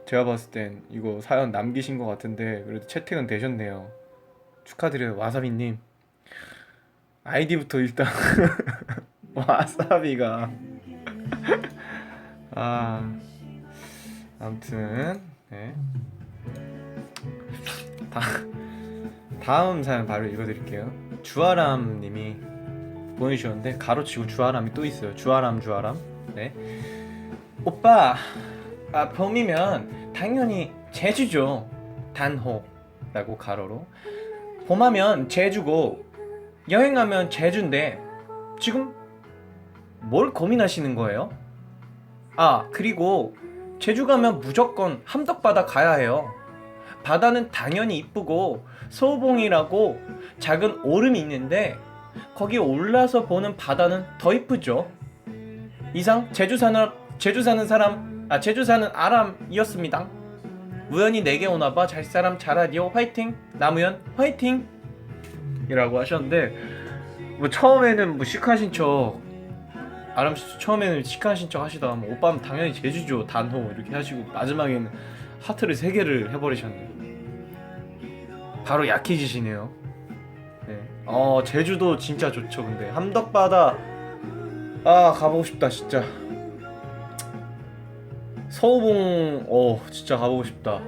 제가 봤을 땐 이거 사연 남기신 것 같은데 그래도 채택은 되셨네요. 축하드려요 와사비님. 아이디부터 일단 와사비가 아무튼 네. 다음 사연 바로 읽어드릴게요. 주아람님이 보내주셨는데 가로치고 주아람이 또 있어요. 주아람. 네. 오빠, 봄이면 당연히 제주죠. 단호라고 가로로. 봄하면 제주고 여행하면 제주인데 지금 뭘 고민하시는 거예요? 그리고 제주 가면 무조건 함덕바다 가야 해요. 바다는 당연히 이쁘고 소봉이라고 작은 오름이 있는데 거기 올라서 보는 바다는 더 이쁘죠. 이상 제주 사는 아람이었습니다. 우연히 내게 오나봐. 잘사람 잘하디오 화이팅. 남우연 화이팅 이라고 하셨는데 뭐 처음에는 뭐 시크하신 척 아람씨 처음에는 시크하신 척 하시다가 뭐 오빠는 당연히 제주죠 단호 이렇게 하시고 마지막에는 하트를 3개를 해버리셨네요. 바로 약해지시네요. 네. 제주도 진짜 좋죠. 근데 함덕바다 가보고 싶다 진짜. 서우봉 진짜 가보고 싶다.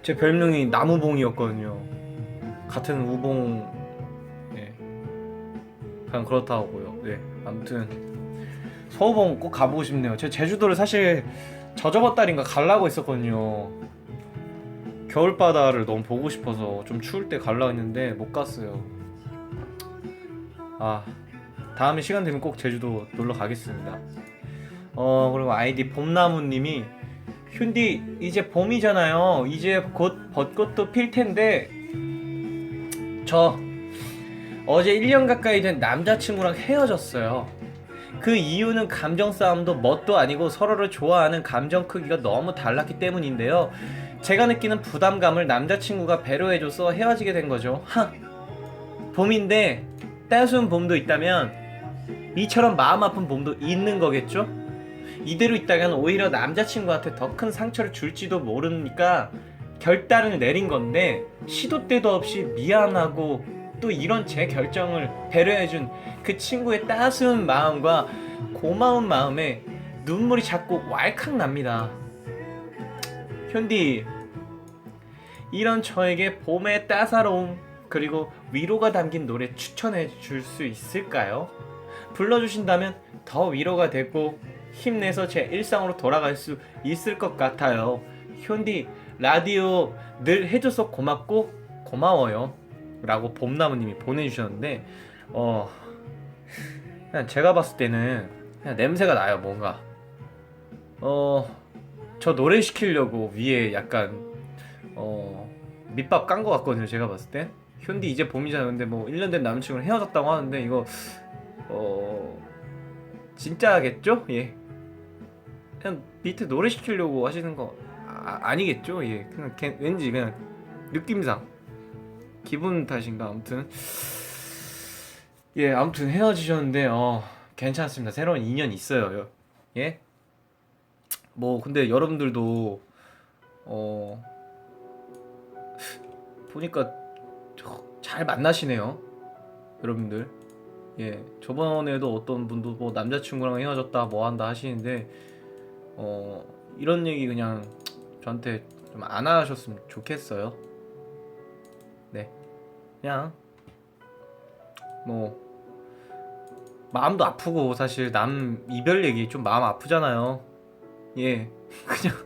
제 별명이 나무봉이었거든요. 같은 우봉. 네. 그냥 그렇다고요. 네. 아무튼 서우봉 꼭 가보고 싶네요. 제 제주도를 사실 저저번 달인가 가려고 했었거든요. 겨울바다를 너무 보고 싶어서 좀 추울 때 가려고 했는데 못 갔어요. 다음에 시간 되면 꼭 제주도 놀러 가겠습니다. 그리고 아이디 봄나무님이 휴디 이제 봄이잖아요. 이제 곧 벚꽃도 필 텐데 저 어제 1년 가까이 된 남자친구랑 헤어졌어요. 그 이유는 감정 싸움도 뭣도 아니고 서로를 좋아하는 감정 크기가 너무 달랐기 때문인데요. 제가 느끼는 부담감을 남자친구가 배려해줘서 헤어지게 된 거죠. 봄인데 따스운 봄도 있다면 이처럼 마음 아픈 봄도 있는 거겠죠? 이대로 있다간 오히려 남자친구한테 더 큰 상처를 줄지도 모르니까 결단을 내린 건데 시도 때도 없이 미안하고 또 이런 제 결정을 배려해준 그 친구의 따스운 마음과 고마운 마음에 눈물이 자꾸 왈칵 납니다. 현디, 이런 저에게 봄의 따사로움 그리고 위로가 담긴 노래 추천해 줄 수 있을까요? 불러주신다면 더 위로가 되고 힘내서 제 일상으로 돌아갈 수 있을 것 같아요. 현디, 라디오 늘 해줘서 고맙고 고마워요 라고 봄나무님이 보내주셨는데 그냥 제가 봤을 때는 그냥 냄새가 나요. 뭔가 저 노래 시키려고 위에 약간 밑밥 깐 것 같거든요. 제가 봤을 때 현디 이제 봄이잖아요. 근데 뭐 1년 된 남친구랑 헤어졌다고 하는데 이거 진짜겠죠? 예. 그냥 비트 노래 시키려고 하시는 거 아니겠죠? 예. 그냥 왠지 그냥 느낌상 기분 탓인가 아무튼 예 아무튼 헤어지셨는데 괜찮습니다. 새로운 인연 있어요. 예. 뭐 근데 여러분들도 보니까 잘 만나시네요. 여러분들. 예. 저번에도 어떤 분도 뭐 남자친구랑 헤어졌다 뭐 한다 하시는데 이런 얘기 그냥 저한테 좀 안 하셨으면 좋겠어요. 네. 그냥 뭐 마음도 아프고 사실 남 이별 얘기 좀 마음 아프잖아요. 예. 그냥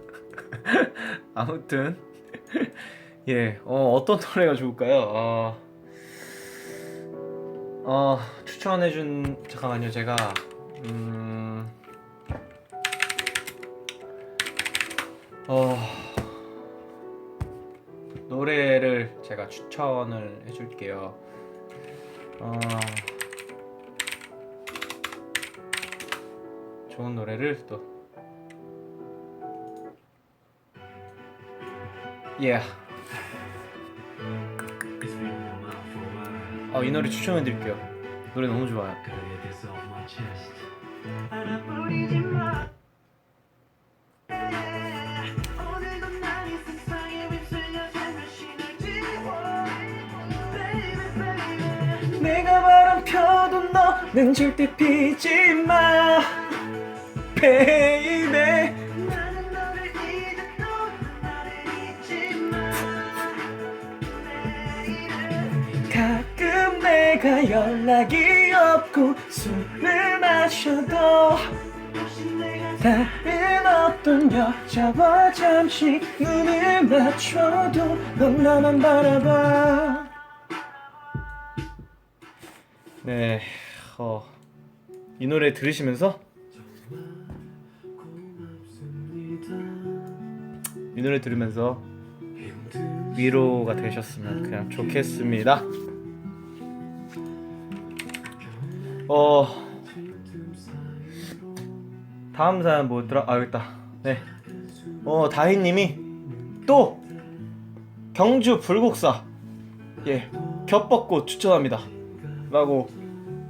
아무튼 예. 어떤 노래가 좋을까요? 추천해준 잠깐만요. 제가 노래를 제가 추천을 해줄게요. 좋은 노래를 또 예. 이 노래 추천해드릴게요. 노래 너무 좋아요. 하나뿐이지 마. 오늘도 난 이 세상에 휩쓸려 자신을 지워. Baby, baby. 내가 바람 펴도 너는 절대 피지 마 베이베 나는 너를 이제 또 나를 잊지 마. 내일은 가끔 내가 연락이 없고 술을 마셔도 다시 내가 다른 어떤 여자와 잠시 눈을 맞춰도 넌 나만 바라봐. 네. 이 노래 들으시면서 이 노래 들으면서 위로가 되셨으면 그냥 좋겠습니다. 다음 사연 뭐더라? 여기 있다. 네. 다희님이 또 경주 불국사 예 겹벚꽃 추천합니다. 라고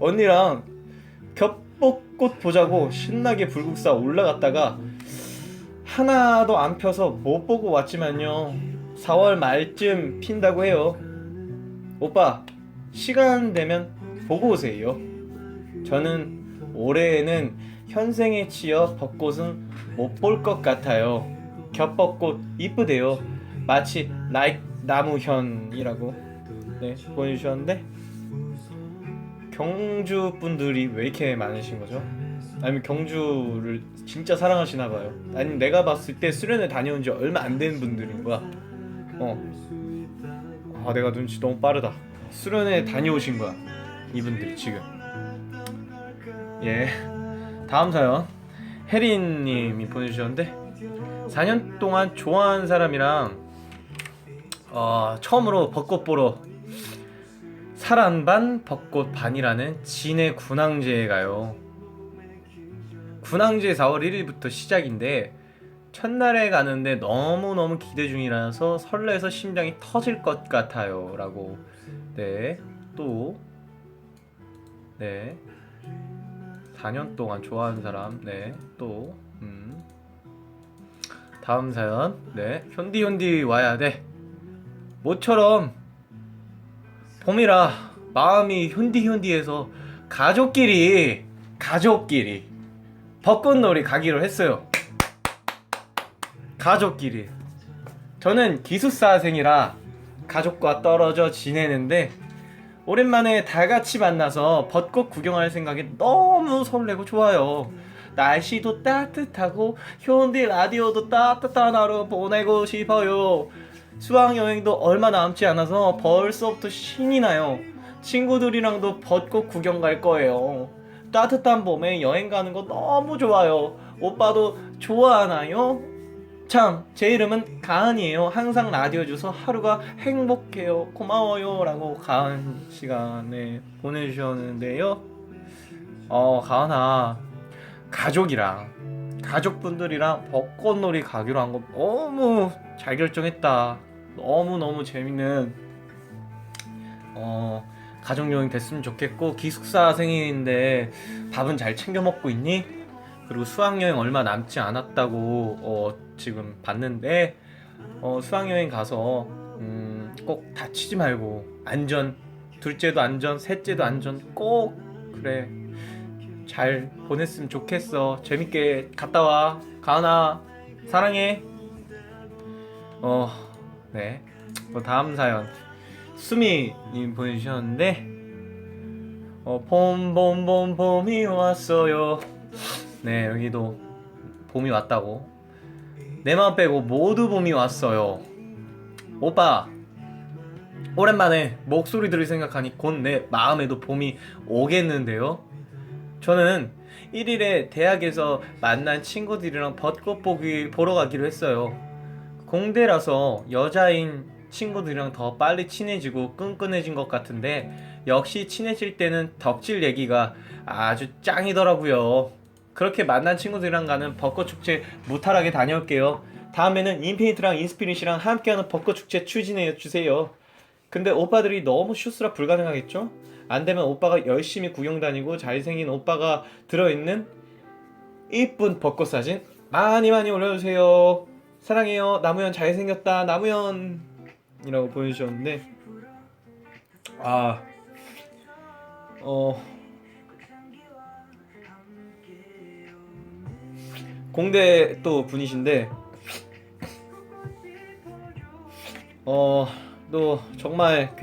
언니랑 겹벚꽃 보자고 신나게 불국사 올라갔다가 하나도 안 펴서 못 보고 왔지만요 4월 말쯤 핀다고 해요. 오빠 시간 되면 보고 오세요. 저는 올해에는 현생에 치여 벚꽃은 못 볼 것 같아요. 겹벚꽃 이쁘대요. 마치 like 나무현이라고 네 보내주셨는데 경주 분들이 왜 이렇게 많으신 거죠? 아니면 경주를 진짜 사랑하시나 봐요. 아니면 내가 봤을 때 수련회 다녀온 지 얼마 안 된 분들인 거야. 내가 눈치 너무 빠르다. 수련회 다녀오신 거야 이분들이 지금. 예. 다음 사연 혜린님이 보내주셨는데 4년 동안 좋아하는 사람이랑 처음으로 벚꽃 보러 사란 반 벚꽃 반이라는 진해 군항제에 가요. 군항제 4월 1일부터 시작인데 첫날에 가는데 너무너무 기대 중이라서 설레서 심장이 터질 것 같아요 라고. 네. 또 네 4년 동안 좋아하는 사람. 네. 또 다음 사연. 네. 현디 와야 돼. 모처럼 봄이라 마음이 현디해서 가족끼리 벚꽃놀이 가기로 했어요. 가족끼리. 저는 기숙사생이라 가족과 떨어져 지내는데 오랜만에 다 같이 만나서 벚꽃 구경할 생각에 너무 설레고 좋아요. 날씨도 따뜻하고 현디 라디오도 따뜻한 하루 보내고 싶어요. 수학여행도 얼마 남지 않아서 벌써부터 신이 나요. 친구들이랑도 벚꽃 구경 갈 거예요. 따뜻한 봄에 여행 가는 거 너무 좋아요. 오빠도 좋아하나요? 참, 제 이름은 가은이에요. 항상 라디오 줘서 하루가 행복해요. 고마워요 라고 가은 시간에 보내주셨는데요. 가은아, 가족분들이랑 벚꽃놀이 가기로 한 거 너무 잘 결정했다. 너무너무 재밌는 가족여행 됐으면 좋겠고, 기숙사 생일인데 밥은 잘 챙겨 먹고 있니? 그리고 수학여행 얼마 남지 않았다고 지금 봤는데 수학여행 가서 꼭 다치지 말고 안전, 둘째도 안전, 셋째도 안전 꼭 그래 잘 보냈으면 좋겠어. 재밌게 갔다 와 가은아, 사랑해. 네. 다음 사연 수미님 보내주셨는데 봄이 왔어요. 네, 여기도 봄이 왔다고. 내 마음 빼고 모두 봄이 왔어요. 오빠, 오랜만에 목소리 들을 생각하니 곧 내 마음에도 봄이 오겠는데요. 저는 1일에 대학에서 만난 친구들이랑 벚꽃 보러 가기로 했어요. 공대라서 여자인 친구들이랑 더 빨리 친해지고 끈끈해진 것 같은데, 역시 친해질 때는 덕질 얘기가 아주 짱이더라고요. 그렇게 만난 친구들이랑 가는 벚꽃 축제 무탈하게 다녀올게요. 다음에는 인피니트랑 인스피릿이랑 함께하는 벚꽃 축제 추진해 주세요. 근데 오빠들이 너무 슈스라 불가능하겠죠? 안 되면 오빠가 열심히 구경 다니고 잘생긴 오빠가 들어있는 이쁜 벚꽃 사진 많이 올려주세요. 사랑해요. 나무현 잘생겼다. 나무현 이라고 보내주셨는데, 공대 또 분이신데 또 정말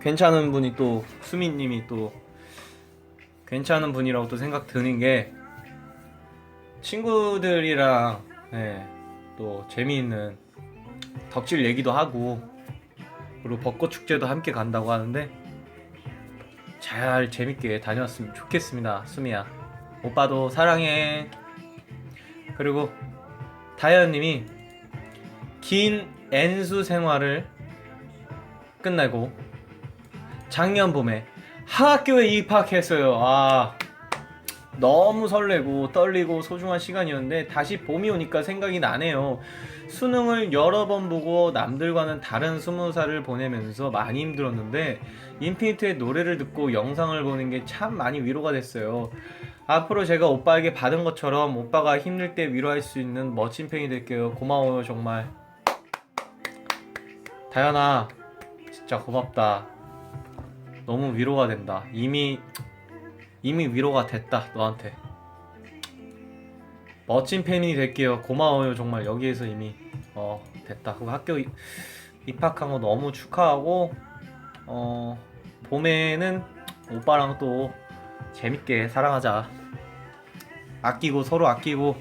괜찮은 분이, 또 수민님이 또 괜찮은 분이라고 또 생각 드는 게, 친구들이랑 또 재미있는 덕질 얘기도 하고, 그리고 벚꽃 축제도 함께 간다고 하는데 잘 재밌게 다녀왔으면 좋겠습니다. 수미야, 오빠도 사랑해. 그리고 다현님이 긴 N수 생활을 끝내고 작년 봄에 학교에 입학했어요. 너무 설레고 떨리고 소중한 시간이었는데 다시 봄이 오니까 생각이 나네요. 수능을 여러 번 보고 남들과는 다른 20살을 보내면서 많이 힘들었는데 인피니트의 노래를 듣고 영상을 보는 게 참 많이 위로가 됐어요. 앞으로 제가 오빠에게 받은 것처럼 오빠가 힘들 때 위로할 수 있는 멋진 팬이 될게요. 고마워요 정말. 다현아, 진짜 고맙다. 너무 위로가 된다. 이미 위로가 됐다 너한테. 멋진 팬이 될게요. 고마워요 정말. 여기에서 이미 됐다. 그리고 학교 입학한 거 너무 축하하고 봄에는 오빠랑 또 재밌게 사랑하자. 아끼고 서로 아끼고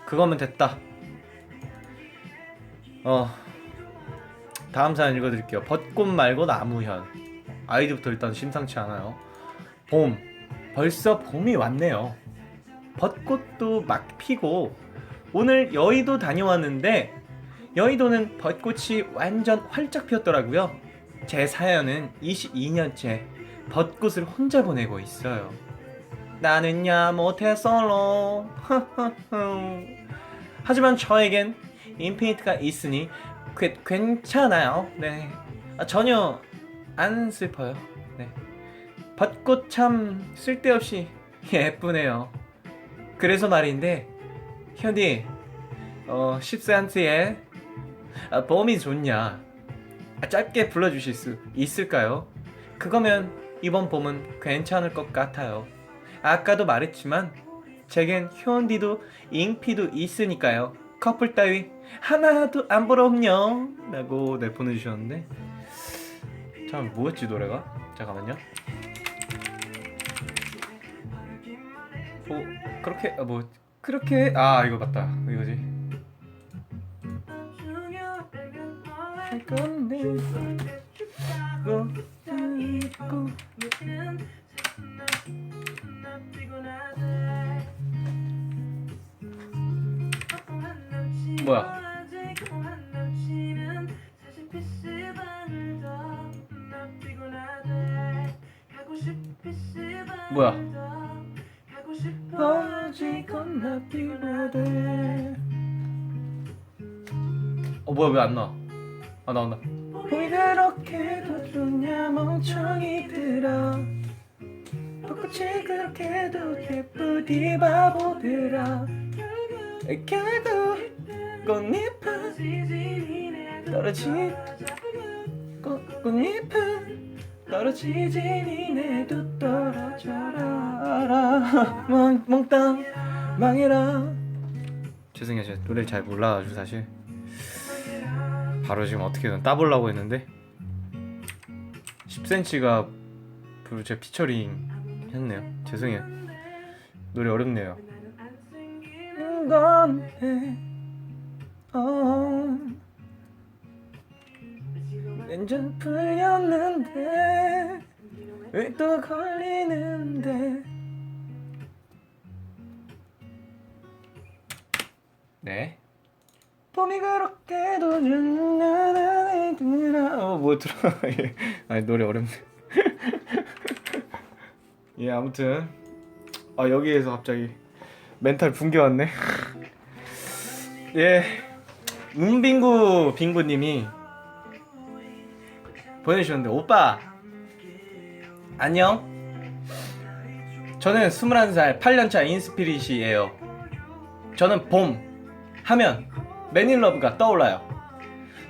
그거면 됐다. 다음 사연 읽어드릴게요. 벚꽃 말고 나무현. 아이디부터 일단 심상치 않아요. 벌써 봄이 왔네요. 벚꽃도 막 피고 오늘 여의도 다녀왔는데 여의도는 벚꽃이 완전 활짝 피었더라고요. 제 사연은 22년째 벚꽃을 혼자 보내고 있어요. 나는야 못해솔로. 하지만 저에겐 인피니트가 있으니 괜찮아요. 네, 전혀 안 슬퍼요. 네, 벚꽃 참 쓸데없이 예쁘네요. 그래서 말인데 현디 10cm의 봄이 좋냐, 짧게 불러주실 수 있을까요? 그거면 이번 봄은 괜찮을 것 같아요. 아까도 말했지만 제겐 현디도 잉피도 있으니까요. 커플 따위 하나도 안 부럽냐 라고 보내주셨는데, 참 뭐였지 노래가? 잠깐만요. 그렇게 이거 맞다. 이거지. 할 건데 뭐야? 뭐야? 오직 겁나 피곤해. 뭐야 왜 안 나와? 아 나온다. 봄이 그렇게도 좋냐 멍청이들아. 벚꽃이 그렇게도 예쁘디 바보들아. 결국 꽃잎은 꽃잎은 떨어지지 니네도 떨어져라. 몽땅 망해라. 죄송해요 제가 노래를 잘 몰라가지고 사실 바로 지금 어떻게든 따보려고 했는데 10cm가 제 피처링 했네요. 죄송해요. 노래 어렵네요. 건해 완전 풀렸는데 왜 또 걸리는데. 네. 봄이 그렇게도 좋냐 애들아. 뭐 들어? 예. 아니 노래 어렵네. 예 아무튼 여기에서 갑자기 멘탈 붕괴 왔네. 예 빙구님이 보내주셨는데 오빠 안녕. 저는 21살 8년차 인스피릿이에요. 저는 봄 하면 맨인러브가 떠올라요.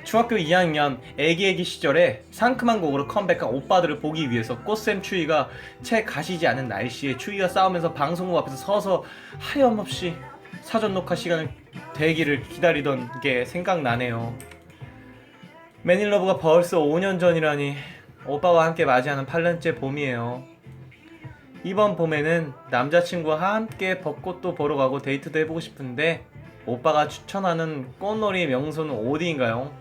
중학교 2학년 애기 시절에 상큼한 곡으로 컴백한 오빠들을 보기 위해서 꽃샘 추위가 채 가시지 않은 날씨에 추위와 싸우면서 방송국 앞에서 서서 하염없이 사전 녹화 시간을 대기를 기다리던 게 생각나네요. 맨인러브가 벌써 5년 전이라니 오빠와 함께 맞이하는 8년째 봄이에요. 이번 봄에는 남자친구와 함께 벚꽃도 보러 가고 데이트도 해보고 싶은데 오빠가 추천하는 꽃놀이 명소는 어디인가요?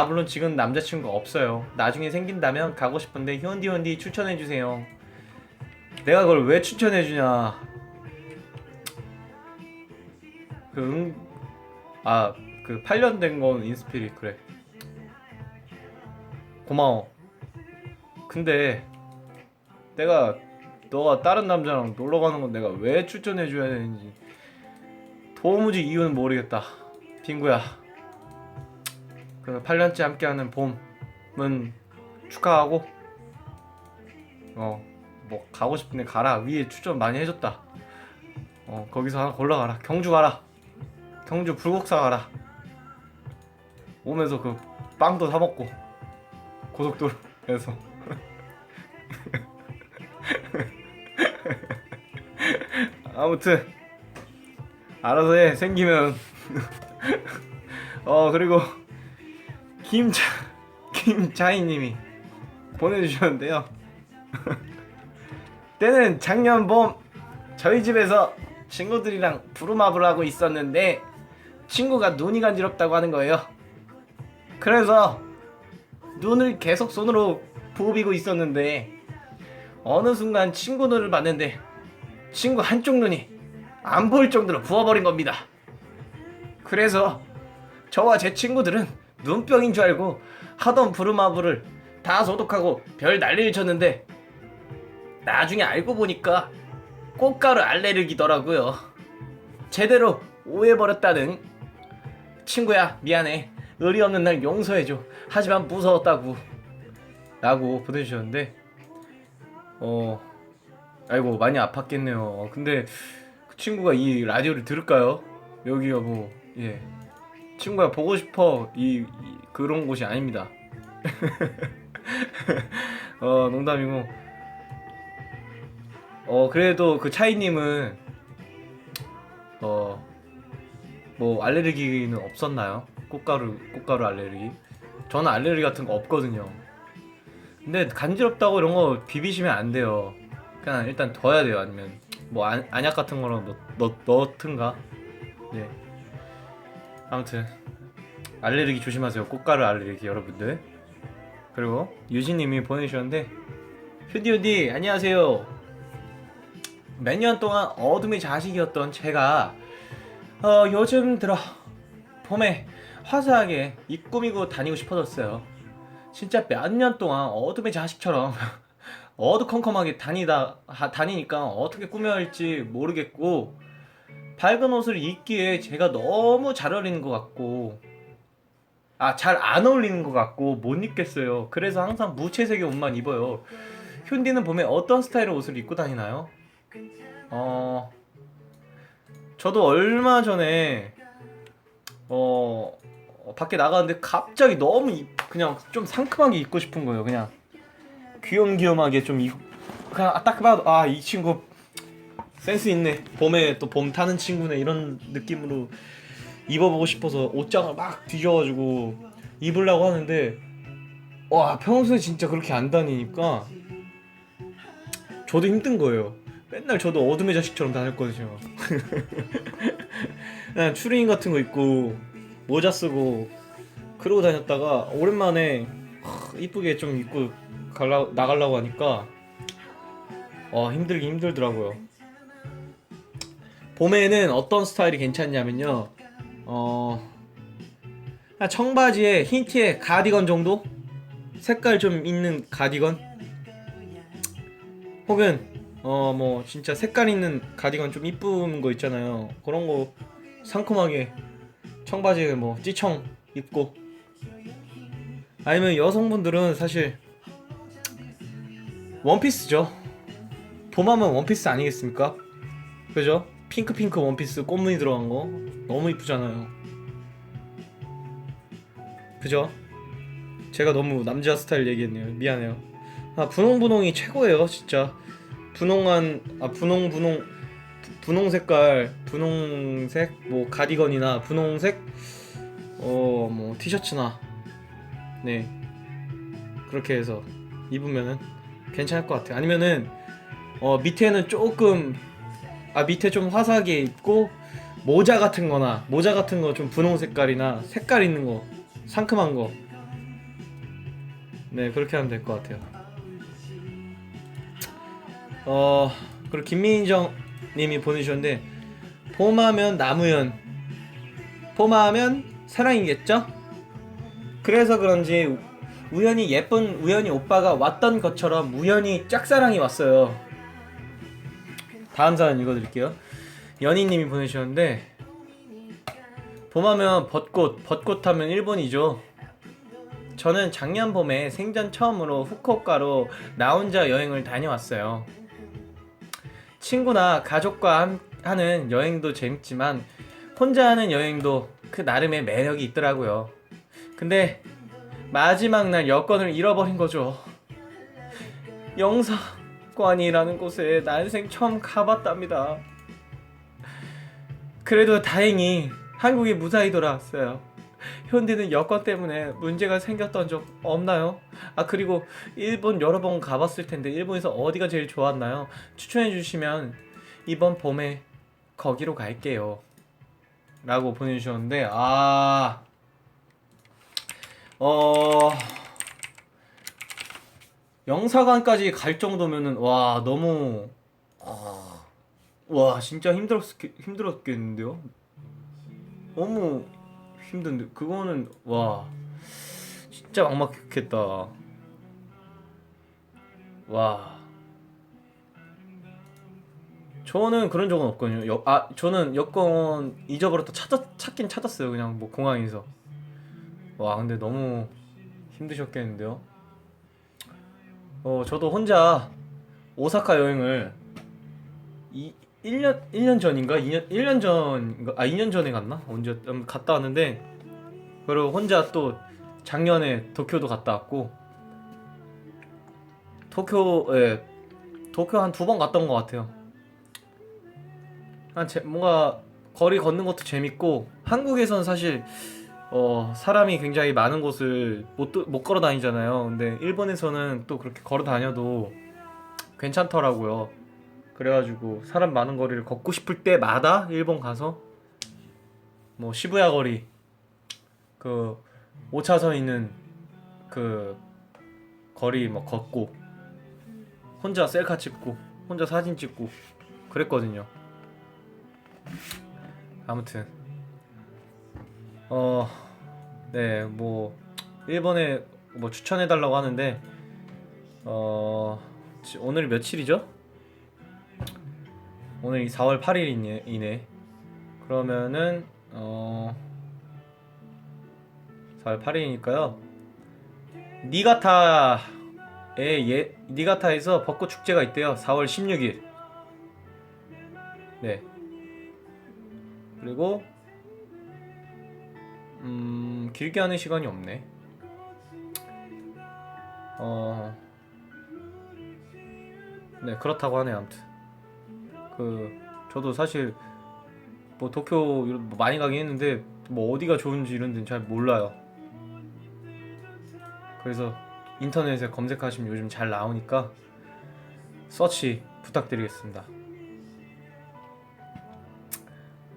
물론 지금 남자친구가 없어요. 나중에 생긴다면 가고 싶은데 현디 추천해주세요. 내가 그걸 왜 추천해주냐. 그 8년 된 건 인스피릿 그래. 고마워. 근데 너가 다른 남자랑 놀러 가는 건 내가 왜 추천해줘야 되는지 도무지 이유는 모르겠다. 빙구야. 그 8년째 함께하는 봄은 축하하고 뭐 가고 싶은데 가라. 위에 추천 많이 해줬다. 거기서 하나 골라 가라. 경주 가라. 경주 불국사 가라. 오면서 그 빵도 사 먹고 고속도로에서 아무튼 알아서 해. 생기면. 그리고 김자희님이 보내주셨는데요. 때는 작년 봄 저희 집에서 친구들이랑 부루마블 하고 있었는데 친구가 눈이 간지럽다고 하는 거예요. 그래서 눈을 계속 손으로 부비고 있었는데 어느 순간 친구 눈을 봤는데 친구 한쪽 눈이 안 보일 정도로 부어버린 겁니다. 그래서 저와 제 친구들은 눈병인 줄 알고 하던 부루마블을 다 소독하고 별 난리를 쳤는데 나중에 알고 보니까 꽃가루 알레르기더라고요. 제대로 오해버렸다는. 친구야 미안해. 의리 없는 날 용서해줘. 하지만 무서웠다고 라고 보내주셨는데 아이고 많이 아팠겠네요. 근데 그 친구가 이 라디오를 들을까요? 여기가 친구야 보고 싶어 그런 곳이 아닙니다. 농담이고 그래도 그 차이님은 뭐 알레르기는 없었나요? 꽃가루 알레르기? 저는 알레르기 같은 거 없거든요. 근데 간지럽다고 이런 거 비비시면 안 돼요. 그냥 일단 둬야 돼요. 아니면 뭐 안약 같은 거로 넣든가. 네. 아무튼 알레르기 조심하세요. 꽃가루 알레르기 여러분들. 그리고 유진님이 보내주셨는데 휴디 안녕하세요. 몇 년 동안 어둠의 자식이었던 제가 요즘 들어 봄에 화사하게 입 꾸미고 다니고 싶어졌어요. 진짜 몇 년 동안 어둠의 자식처럼 어두컴컴하게 다니니까 어떻게 꾸며야 할지 모르겠고, 밝은 옷을 입기에 제가 너무 잘 어울리는 것 같고, 잘 안 어울리는 것 같고 못 입겠어요. 그래서 항상 무채색의 옷만 입어요. 현디는 봄에 어떤 스타일의 옷을 입고 다니나요? 저도 얼마 전에 밖에 나가는데 갑자기 너무 그냥 좀 상큼하게 입고 싶은 거예요. 그냥 귀염귀염하게 좀 그냥 딱 봐도 이 친구 센스 있네, 봄에 또 봄 타는 친구네, 이런 느낌으로 입어보고 싶어서 옷장을 막 뒤져가지고 입으려고 하는데, 와, 평소에 진짜 그렇게 안 다니니까 저도 힘든 거예요. 맨날 저도 어둠의 자식처럼 다녔거든요. 그냥 추리닝 같은 거 입고 모자 쓰고 그러고 다녔다가 오랜만에 이쁘게 좀 입고 나가려고 하니까 힘들긴 힘들더라고요. 봄에는 어떤 스타일이 괜찮냐면요, 청바지에 흰 티에 가디건 정도? 색깔 좀 있는 가디건? 혹은 뭐 진짜 색깔 있는 가디건 좀 이쁜 거 있잖아요. 그런 거 상큼하게 청바지에 뭐 찌청 입고, 아니면 여성분들은 사실 원피스죠. 봄하면 원피스 아니겠습니까? 그죠? 핑크 원피스 꽃무늬 들어간 거 너무 이쁘잖아요. 그죠? 제가 너무 남자 스타일 얘기했네요. 미안해요. 분홍이 최고예요, 진짜. 분홍 색깔, 분홍색 뭐 가디건이나 분홍색 뭐 티셔츠나, 네, 그렇게 해서 입으면은 괜찮을 것 같아요. 아니면은 밑에는 조금 밑에 좀 화사하게 입고 모자 같은 거 좀 분홍 색깔이나 색깔 있는 거, 상큼한 거, 네, 그렇게 하면 될 것 같아요. 그리고 김민정 님이 보내주셨는데, 봄하면 나무현, 봄하면 사랑이겠죠? 그래서 그런지 우연히 오빠가 왔던 것처럼 우연히 짝사랑이 왔어요. 다음 사연 읽어드릴게요. 연희님이 보내주셨는데, 봄하면 벚꽃 하면 일본이죠. 저는 작년 봄에 생전 처음으로 후쿠오카로 나 혼자 여행을 다녀왔어요. 친구나 가족과 하는 여행도 재밌지만 혼자 하는 여행도 그 나름의 매력이 있더라고요. 근데 마지막 날 여권을 잃어버린 거죠. 영사관이라는 곳에 난생 처음 가봤답니다. 그래도 다행히 한국에 무사히 돌아왔어요. 현디는 여권 때문에 문제가 생겼던 적 없나요? 그리고 일본 여러 번 가봤을 텐데 일본에서 어디가 제일 좋았나요? 추천해 주시면 이번 봄에 거기로 갈게요, 라고 보내주셨는데, 영사관까지 갈 정도면은 너무 진짜 힘들었겠는데요? 너무 힘든데, 그거는 진짜 막막했겠다. 저는 그런 적은 없거든요. 저는 여권 잊어버렸다 찾긴 찾았어요, 그냥 뭐 공항에서. 근데 너무 힘드셨겠는데요. 저도 혼자 오사카 여행을 1년 전인가? 2년 전에 갔나? 언제 갔다 왔는데, 그리고 혼자 또 작년에 도쿄도 갔다 왔고, 도쿄 한 2번 갔던 것 같아요. 뭔가 거리 걷는 것도 재밌고, 한국에선 사실 사람이 굉장히 많은 곳을 못 걸어 다니잖아요. 근데 일본에서는 또 그렇게 걸어 다녀도 괜찮더라고요. 그래가지고 사람 많은 거리를 걷고 싶을 때마다 일본 가서 뭐 시부야 거리, 그 5차선 있는 그 거리 뭐 걷고, 혼자 셀카 찍고 혼자 사진 찍고 그랬거든요. 아무튼 네, 뭐 일본에 뭐 추천해달라고 하는데 오늘 며칠이죠? 오늘 4월 8일이네. 그러면은 4월 8일이니까요. 니가타에서 벚꽃 축제가 있대요. 4월 16일. 네. 그리고 길게 하는 시간이 없네. 네, 그렇다고 하네요. 아무튼 저도 사실 뭐 도쿄 뭐 많이 가긴 했는데 뭐 어디가 좋은지 이런 데는 잘 몰라요. 그래서 인터넷에 검색하시면 요즘 잘 나오니까 서치 부탁드리겠습니다.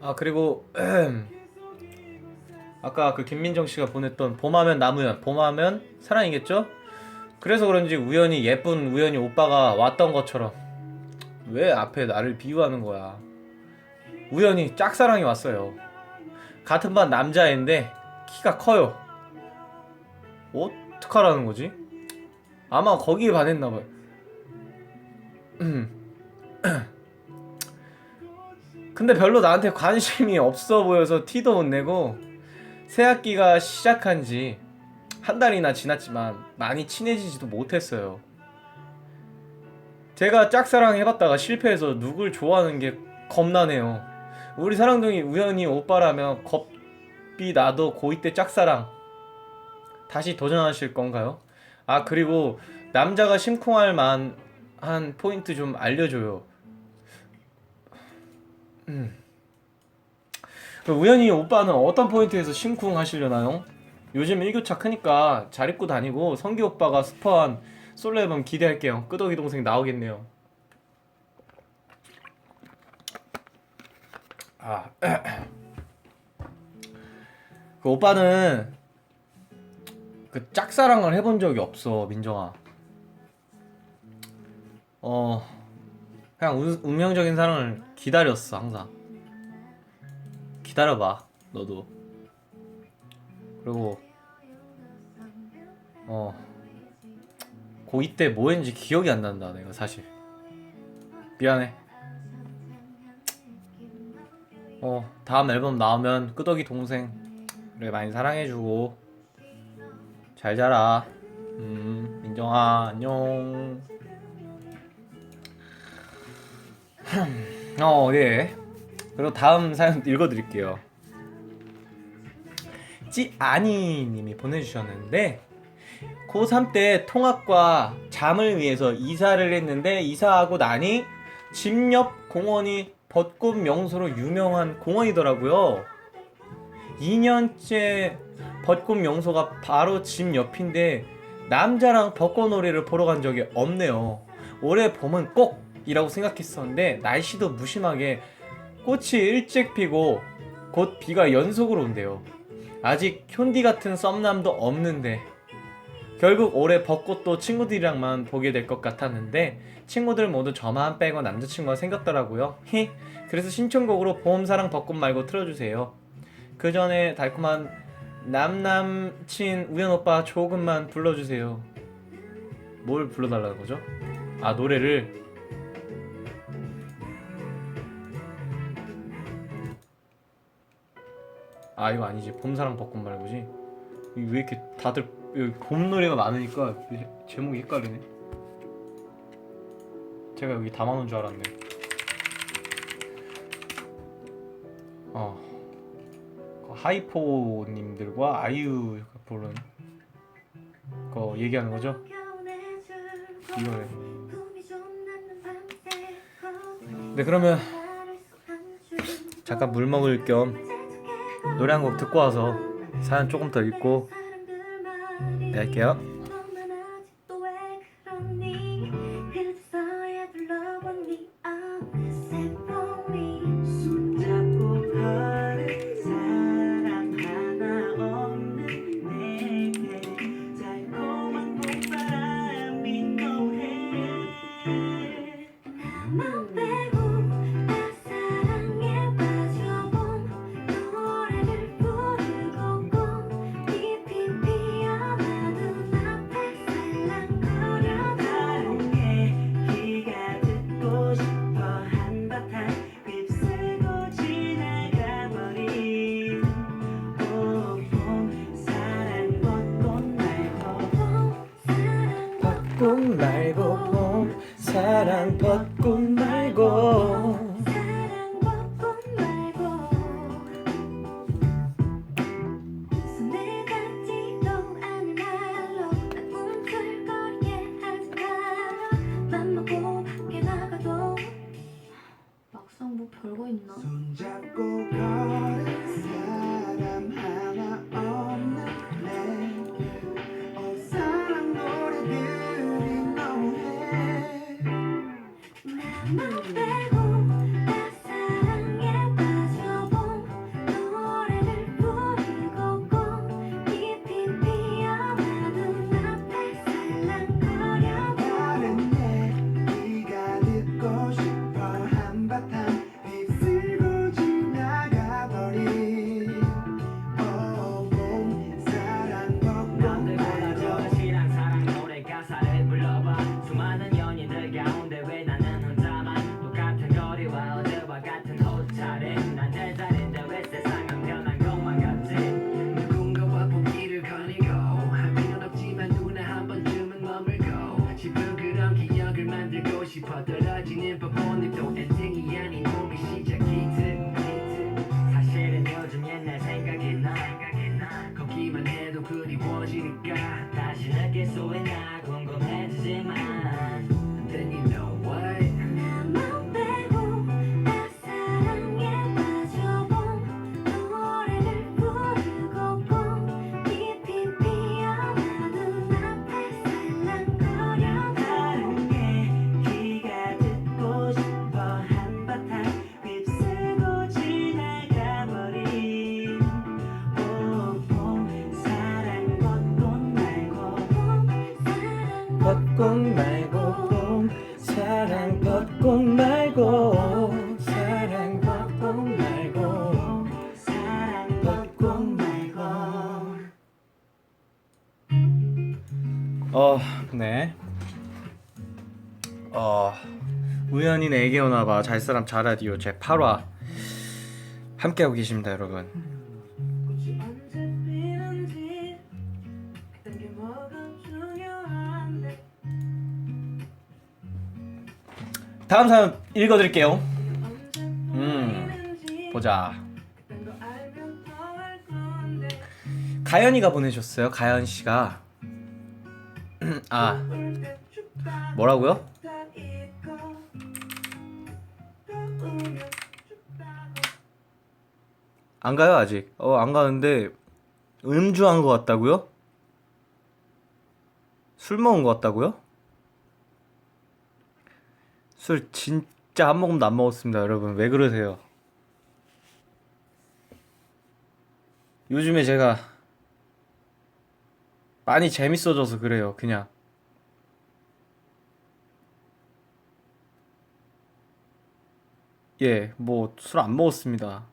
아, 그리고 아까 그 김민정 씨가 보냈던 봄하면 나무현, 봄하면 사랑이겠죠? 그래서 그런지 우연히 예쁜 우연히 오빠가 왔던 것처럼 왜 앞에 나를 비유하는 거야. 우연히 짝사랑이 왔어요. 같은 반 남자애인데 키가 커요. 어떡하라는 거지? 아마 거기에 반했나봐요. 근데 별로 나한테 관심이 없어 보여서 티도 못 내고 새학기가 시작한 지 한 달이나 지났지만 많이 친해지지도 못했어요. 제가 짝사랑 해봤다가 실패해서 누굴 좋아하는 게 겁나네요. 우리 사랑둥이 우연히 오빠라면 겁이 나도 고2 때 짝사랑 다시 도전하실 건가요? 아, 그리고 남자가 심쿵할 만한 포인트 좀 알려줘요. 우연히 오빠는 어떤 포인트에서 심쿵 하시려나요? 요즘 일교차 크니까 잘 입고 다니고 성기 오빠가 스포한 솔로 앨범 기대할게요. 끄덕이 동생 나오겠네요. 그 오빠는 그 짝사랑을 해본 적이 없어, 민정아. 그냥 운명적인 사랑을 기다렸어, 항상. 기다려봐, 너도. 그리고 고2 때 뭐 했는지 기억이 안 난다, 내가 사실. 미안해. 다음 앨범 나오면 끄덕이 동생 그래 많이 사랑해주고 잘 자라. 민정아 안녕. 예. 그리고 다음 사연 읽어드릴게요. 찌아니님이 보내주셨는데 고3 때 통학과 잠을 위해서 이사를 했는데 이사하고 나니 집 옆 공원이 벚꽃 명소로 유명한 공원이더라고요. 2년째 벚꽃 명소가 바로 집 옆인데 남자랑 벚꽃놀이를 보러 간 적이 없네요. 올해 봄은 꼭 이라고 생각했었는데 날씨도 무심하게 꽃이 일찍 피고 곧 비가 연속으로 온대요. 아직 현디 같은 썸남도 없는데 결국 올해 벚꽃도 친구들이랑만 보게 될 것 같았는데 친구들 모두 저만 빼고 남자친구가 생겼더라고요. 그래서 신청곡으로 봄사랑 벚꽃 말고 틀어주세요. 그 전에 달콤한 남친 우연 오빠 조금만 불러주세요. 뭘 불러달라는 거죠? 아, 노래를. 아, 이거 아니지. 봄사랑 벚꽃 말고지. 왜 이렇게 다들 여기 봄 노래가 많으니까 제목이 헷갈리네. 제가 여기 담아놓은 줄 알았네. 하이포님들과 아이유 부른 거 얘기하는 거죠? 이거네. 네, 그러면 잠깐 물 먹을 겸 노래 한 곡 듣고 와서 사연 조금 더 읽고 네, 할게요. 손잡고 걸은 사람 하나 없는 내게 달콤한 봄바람이 또해. 나만 빼고 나 사랑에 빠져본 노래를 부르고 꽃 깊이 피어나도 난 벚꽃 말고 봄 사랑 벚꽃 말고 사랑 벚꽃 말고 손을 닿지도 않은 날로 난 꿈틀거리게 하지 마라 맘 먹고 밖에 나가도 막상 뭐 별거 있나? 손잡고 걸은 사람 하나 없는 내게 사랑 노래들이 너무해 나만 빼고 나 사랑에 빠져본 노래를 부르고 꼭 깊이 피어나는 앞에 살랑거려 다른 얘기가 듣고 싶어 한바탕 휩쓸고 지나가버린 봄 사랑 벚꽃 남들보다 절실한 사랑 노래 가사를 불러봐 수많은 연인들 가운데 왜 나는 혼자만 똑같은 거리와 어제와 같은 옷차림 난 제자리인데 왜 세상은 변한 것만 같지 누군가와 보기를 거니고 할 필요는 없지만 누구나 한 번쯤은 머물고 싶은 그런 기억을 만들고 싶어 떨어지는 벚꽃잎도 엔딩이 아닌 봄이 시작이듯 사실은 요즘 옛날 생각이 나 걷기만 해도 그리워지니까 다시 느낄 수 있나 궁금해지지만 Then you know what 나만 빼고 나 사랑에 빠져본 노래를 부르고 꼭 깊이 피어나는 앞에 살랑거려 다른 얘기가 듣고 싶어 한바탕 휩쓸고 지나가버린 봄 사랑 벚꽃 말고 벚꽃 말고 봄 사랑 벚꽃 말고 사랑 벚꽃 말고 사랑 벚꽃 말고 네. 우연히 내게 오나봐 잘사람 잘라디오 제 8화 함께하고 계십니다 여러분. 꽃이 언제 피는지 그딴 게 뭐가 중요한데 다음 사연 읽어드릴게요. 언제 피는지 보자. 그딴 거 알면 더 할 건데 가연이가 보내셨어요. 가연씨가 아 올때 춥다 뭐라고요? 다 잊고 더우면 춥다고 안 가요 아직. 안 가는데 음주한 것 같다고요? 술 먹은 것 같다고요? 술 진짜 한 모금도 안 먹었습니다 여러분. 왜 그러세요? 요즘에 제가 많이 재밌어져서 그래요 그냥. 예, 뭐 술 안 먹었습니다.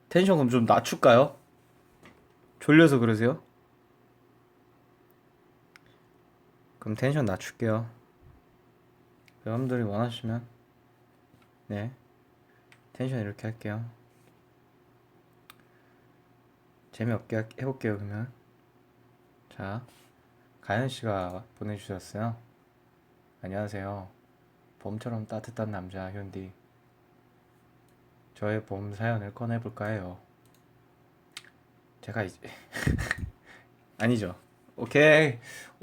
텐션 그럼 좀 낮출까요? 졸려서 그러세요? 그럼 텐션 낮출게요. 여러분들이 원하시면 네 텐션 이렇게 할게요. 재미없게 해볼게요 그러면. 자, 가연씨가 보내주셨어요. 안녕하세요. 봄처럼 따뜻한 남자 현디. 저의 봄 사연을 꺼내볼까 해요. 제가 이제 아니죠. 오케이.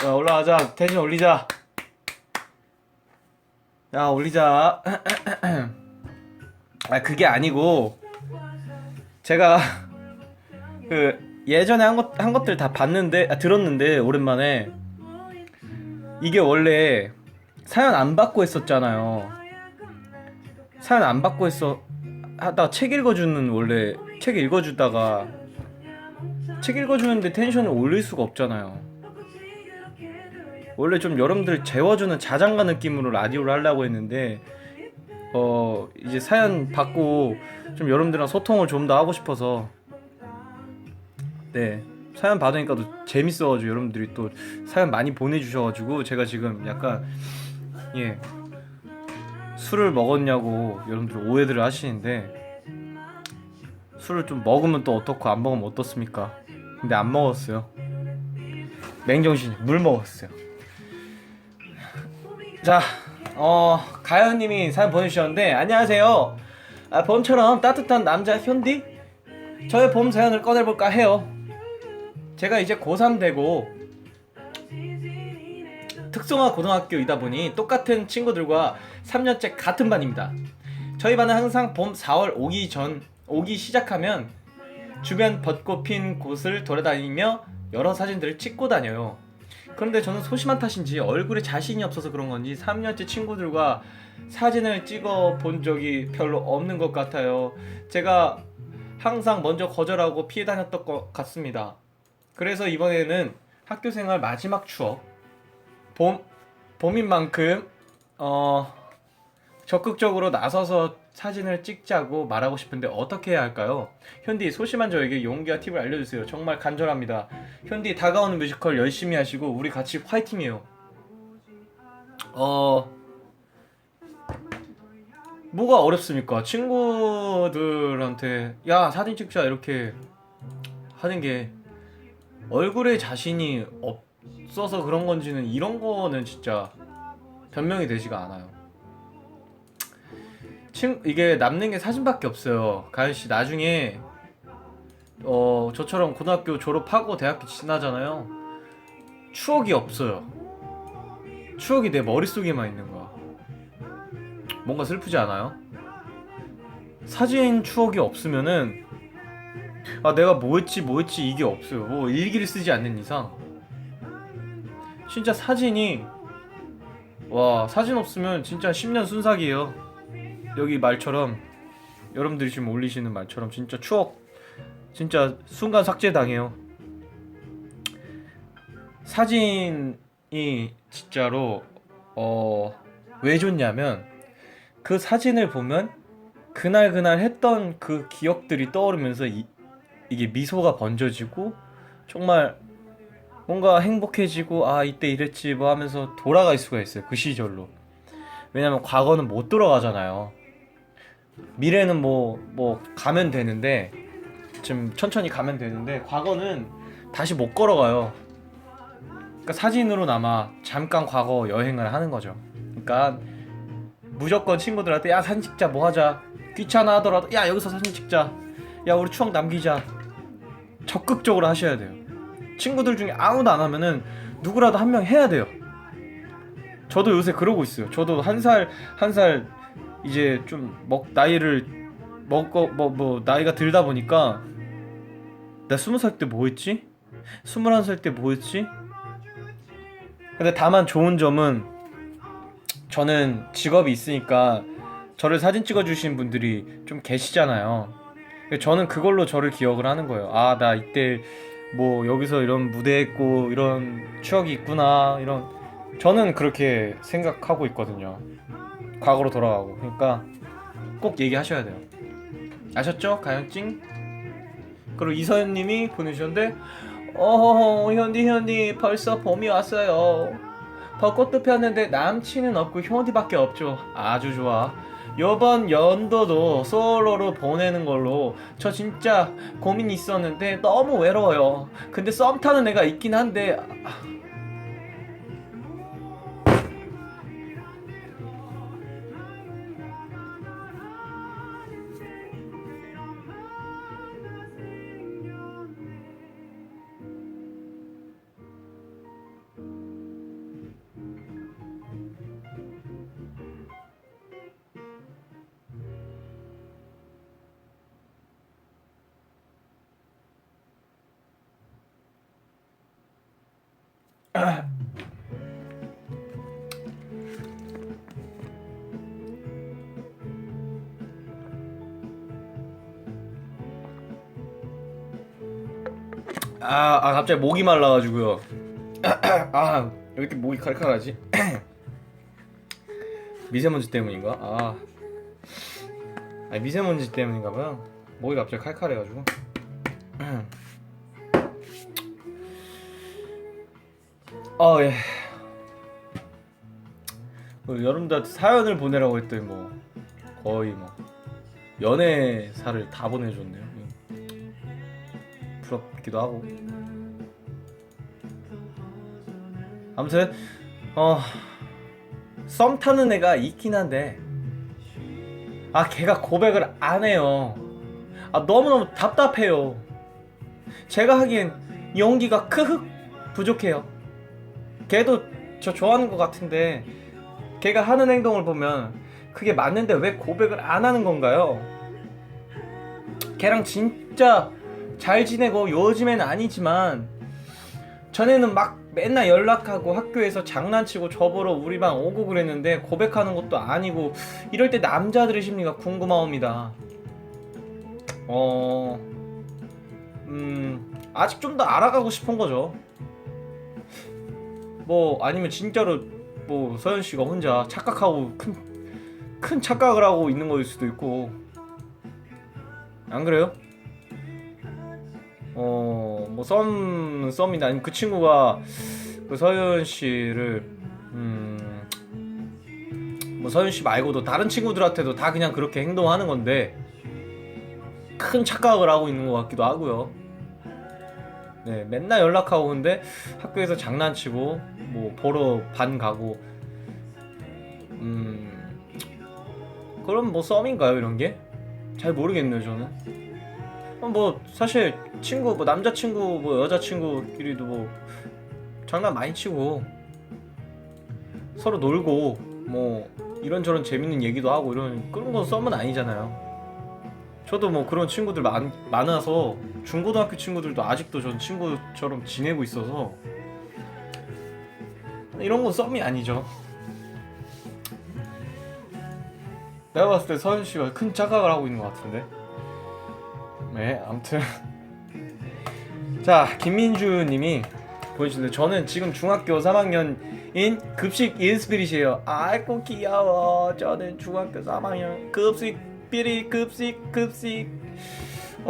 야, 올라가자. 텐션 올리자. 야, 올리자. 아, 그게 아니고 제가 그 예전에 한 것들 다 봤는데 들었는데 오랜만에 이게 원래 사연 안 받고 했었잖아요. 사연 안 받고 하다가 책 읽어주는 원래 책 읽어주다가 책 읽어주는데 텐션을 올릴 수가 없잖아요. 원래 좀 여러분들 재워주는 자장가 느낌으로 라디오를 하려고 했는데 이제 사연 받고 좀 여러분들이랑 소통을 좀 더 하고 싶어서 네 사연 받으니까 또 재밌어가지고 여러분들이 또 사연 많이 보내주셔가지고 제가 지금 약간 예 술을 먹었냐고 여러분들 오해들을 하시는데 술을 좀 먹으면 또 어떻고 안 먹으면 어떻습니까? 근데 안 먹었어요. 맹정신 물 먹었어요. 자, 가연님이 사연 보내주셨는데, 안녕하세요. 봄처럼 따뜻한 남자 현디? 저의 봄 사연을 꺼내볼까 해요. 제가 이제 고3 되고 특성화 고등학교이다 보니 똑같은 친구들과 3년째 같은 반입니다. 저희 반은 항상 봄 4월 오기 시작하면 주변 벚꽃 핀 곳을 돌아다니며 여러 사진들을 찍고 다녀요. 그런데 저는 소심한 탓인지 얼굴에 자신이 없어서 그런 건지 3년째 친구들과 사진을 찍어 본 적이 별로 없는 것 같아요. 제가 항상 먼저 거절하고 피해 다녔던 것 같습니다. 그래서 이번에는 학교생활 마지막 추억, 봄인 만큼 적극적으로 나서서 사진을 찍자고 말하고 싶은데 어떻게 해야 할까요? 현디, 소심한 저에게 용기와 팁을 알려주세요. 정말 간절합니다. 현디, 다가오는 뮤지컬 열심히 하시고 우리 같이 화이팅해요. 뭐가 어렵습니까? 친구들한테 야 사진 찍자 이렇게 하는 게 얼굴에 자신이 없어서 그런 건지는, 이런 거는 진짜 변명이 되지가 않아요. 이게 남는 게 사진밖에 없어요. 가연씨, 나중에 저처럼 고등학교 졸업하고 대학교 지나잖아요. 추억이 없어요. 추억이 내 머릿속에만 있는 거야. 뭔가 슬프지 않아요? 사진 추억이 없으면은 내가 뭐 했지 이게 없어요. 뭐 일기를 쓰지 않는 이상. 진짜 사진이, 사진 없으면 진짜 10년 순삭이에요. 여기 말처럼, 여러분들이 지금 올리시는 말처럼 진짜 추억, 진짜 순간 삭제당해요. 사진이 진짜로 왜 좋냐면 그 사진을 보면 그날 했던 그 기억들이 떠오르면서 이게 미소가 번져지고 정말 뭔가 행복해지고 이때 이랬지 뭐 하면서 돌아갈 수가 있어요. 그 시절로. 왜냐면 과거는 못 돌아가잖아요. 미래는 뭐 가면 되는데, 좀 천천히 가면 되는데 과거는 다시 못 걸어가요. 그러니까 사진으로나마 잠깐 과거 여행을 하는 거죠. 그러니까 무조건 친구들한테 야 사진 찍자, 뭐 하자, 귀찮아 하더라도 야 여기서 사진 찍자, 야 우리 추억 남기자, 적극적으로 하셔야 돼요. 친구들 중에 아무도 안 하면은 누구라도 한 명 해야 돼요. 저도 요새 그러고 있어요. 저도 한 살 이제 좀 나이를 먹고 나이가 들다 보니까 나 20살 때 뭐 했지? 21살 때 뭐 했지? 근데 다만 좋은 점은 저는 직업이 있으니까 저를 사진 찍어주신 분들이 좀 계시잖아요. 저는 그걸로 저를 기억을 하는 거예요. 나 이때 뭐 여기서 이런 무대 했고 이런 추억이 있구나, 이런, 저는 그렇게 생각하고 있거든요. 과거로 돌아가고. 그러니까 꼭 얘기하셔야 돼요. 아셨죠? 가연찡? 그리고 이서연님이 보내주셨는데, 현디 벌써 봄이 왔어요. 벚꽃도 폈는데 남친은 없고 현디밖에 없죠. 아주 좋아. 요번 연도도 솔로로 보내는 걸로. 저 진짜 고민이 있었는데 너무 외로워요. 근데 썸 타는 애가 있긴 한데 갑자기 목이 말라가지고요. 왜 이렇게 목이 칼칼하지? 미세먼지 때문인가? 미세먼지 때문인가봐요. 목이 갑자기 칼칼해가지고. 예. 여러분들한테 사연을 보내라고 했더니 거의 연애사를 다 보내줬네요. 부럽기도 하고. 아무튼 썸 타는 애가 있긴 한데 걔가 고백을 안 해요. 너무너무 답답해요. 제가 하기엔 용기가 크흑 부족해요. 걔도 저 좋아하는 것 같은데 걔가 하는 행동을 보면 그게 맞는데 왜 고백을 안 하는 건가요? 걔랑 진짜 잘 지내고 요즘에는 아니지만 전에는 막 맨날 연락하고 학교에서 장난치고 저보러 우리 방 오고 그랬는데 고백하는 것도 아니고 이럴 때 남자들의 심리가 궁금합니다. 아직 좀 더 알아가고 싶은 거죠. 뭐 아니면 진짜로 뭐 서현 씨가 혼자 착각하고 큰 착각을 하고 있는 거일 수도 있고. 안 그래요? 뭐 썸이나 아니면 그 친구가 그 서현 씨를 뭐 서현 씨 말고도 다른 친구들한테도 다 그냥 그렇게 행동하는 건데 큰 착각을 하고 있는 것 같기도 하고요. 네, 맨날 연락하고 근데 학교에서 장난치고 뭐 보러 반 가고 그럼 뭐 썸인가요 이런 게? 잘 모르겠네요 저는. 뭐 사실 친구 뭐 남자친구 뭐 여자친구끼리도 뭐 장난 많이 치고 서로 놀고 뭐 이런저런 재밌는 얘기도 하고 그런 건 썸은 아니잖아요. 저도 뭐 그런 친구들 많아서 중고등학교 친구들도 아직도 전 친구처럼 지내고 있어서 이런 건 썸이 아니죠. 내가 봤을 때 서현 씨가 큰 착각을 하고 있는 것 같은데. 네, 아무튼 자 김민주님이 보여주는데 저는 지금 중학교 3학년인 급식 1스피릿이에요. 아이고 귀여워. 저는 중학교 3학년 급식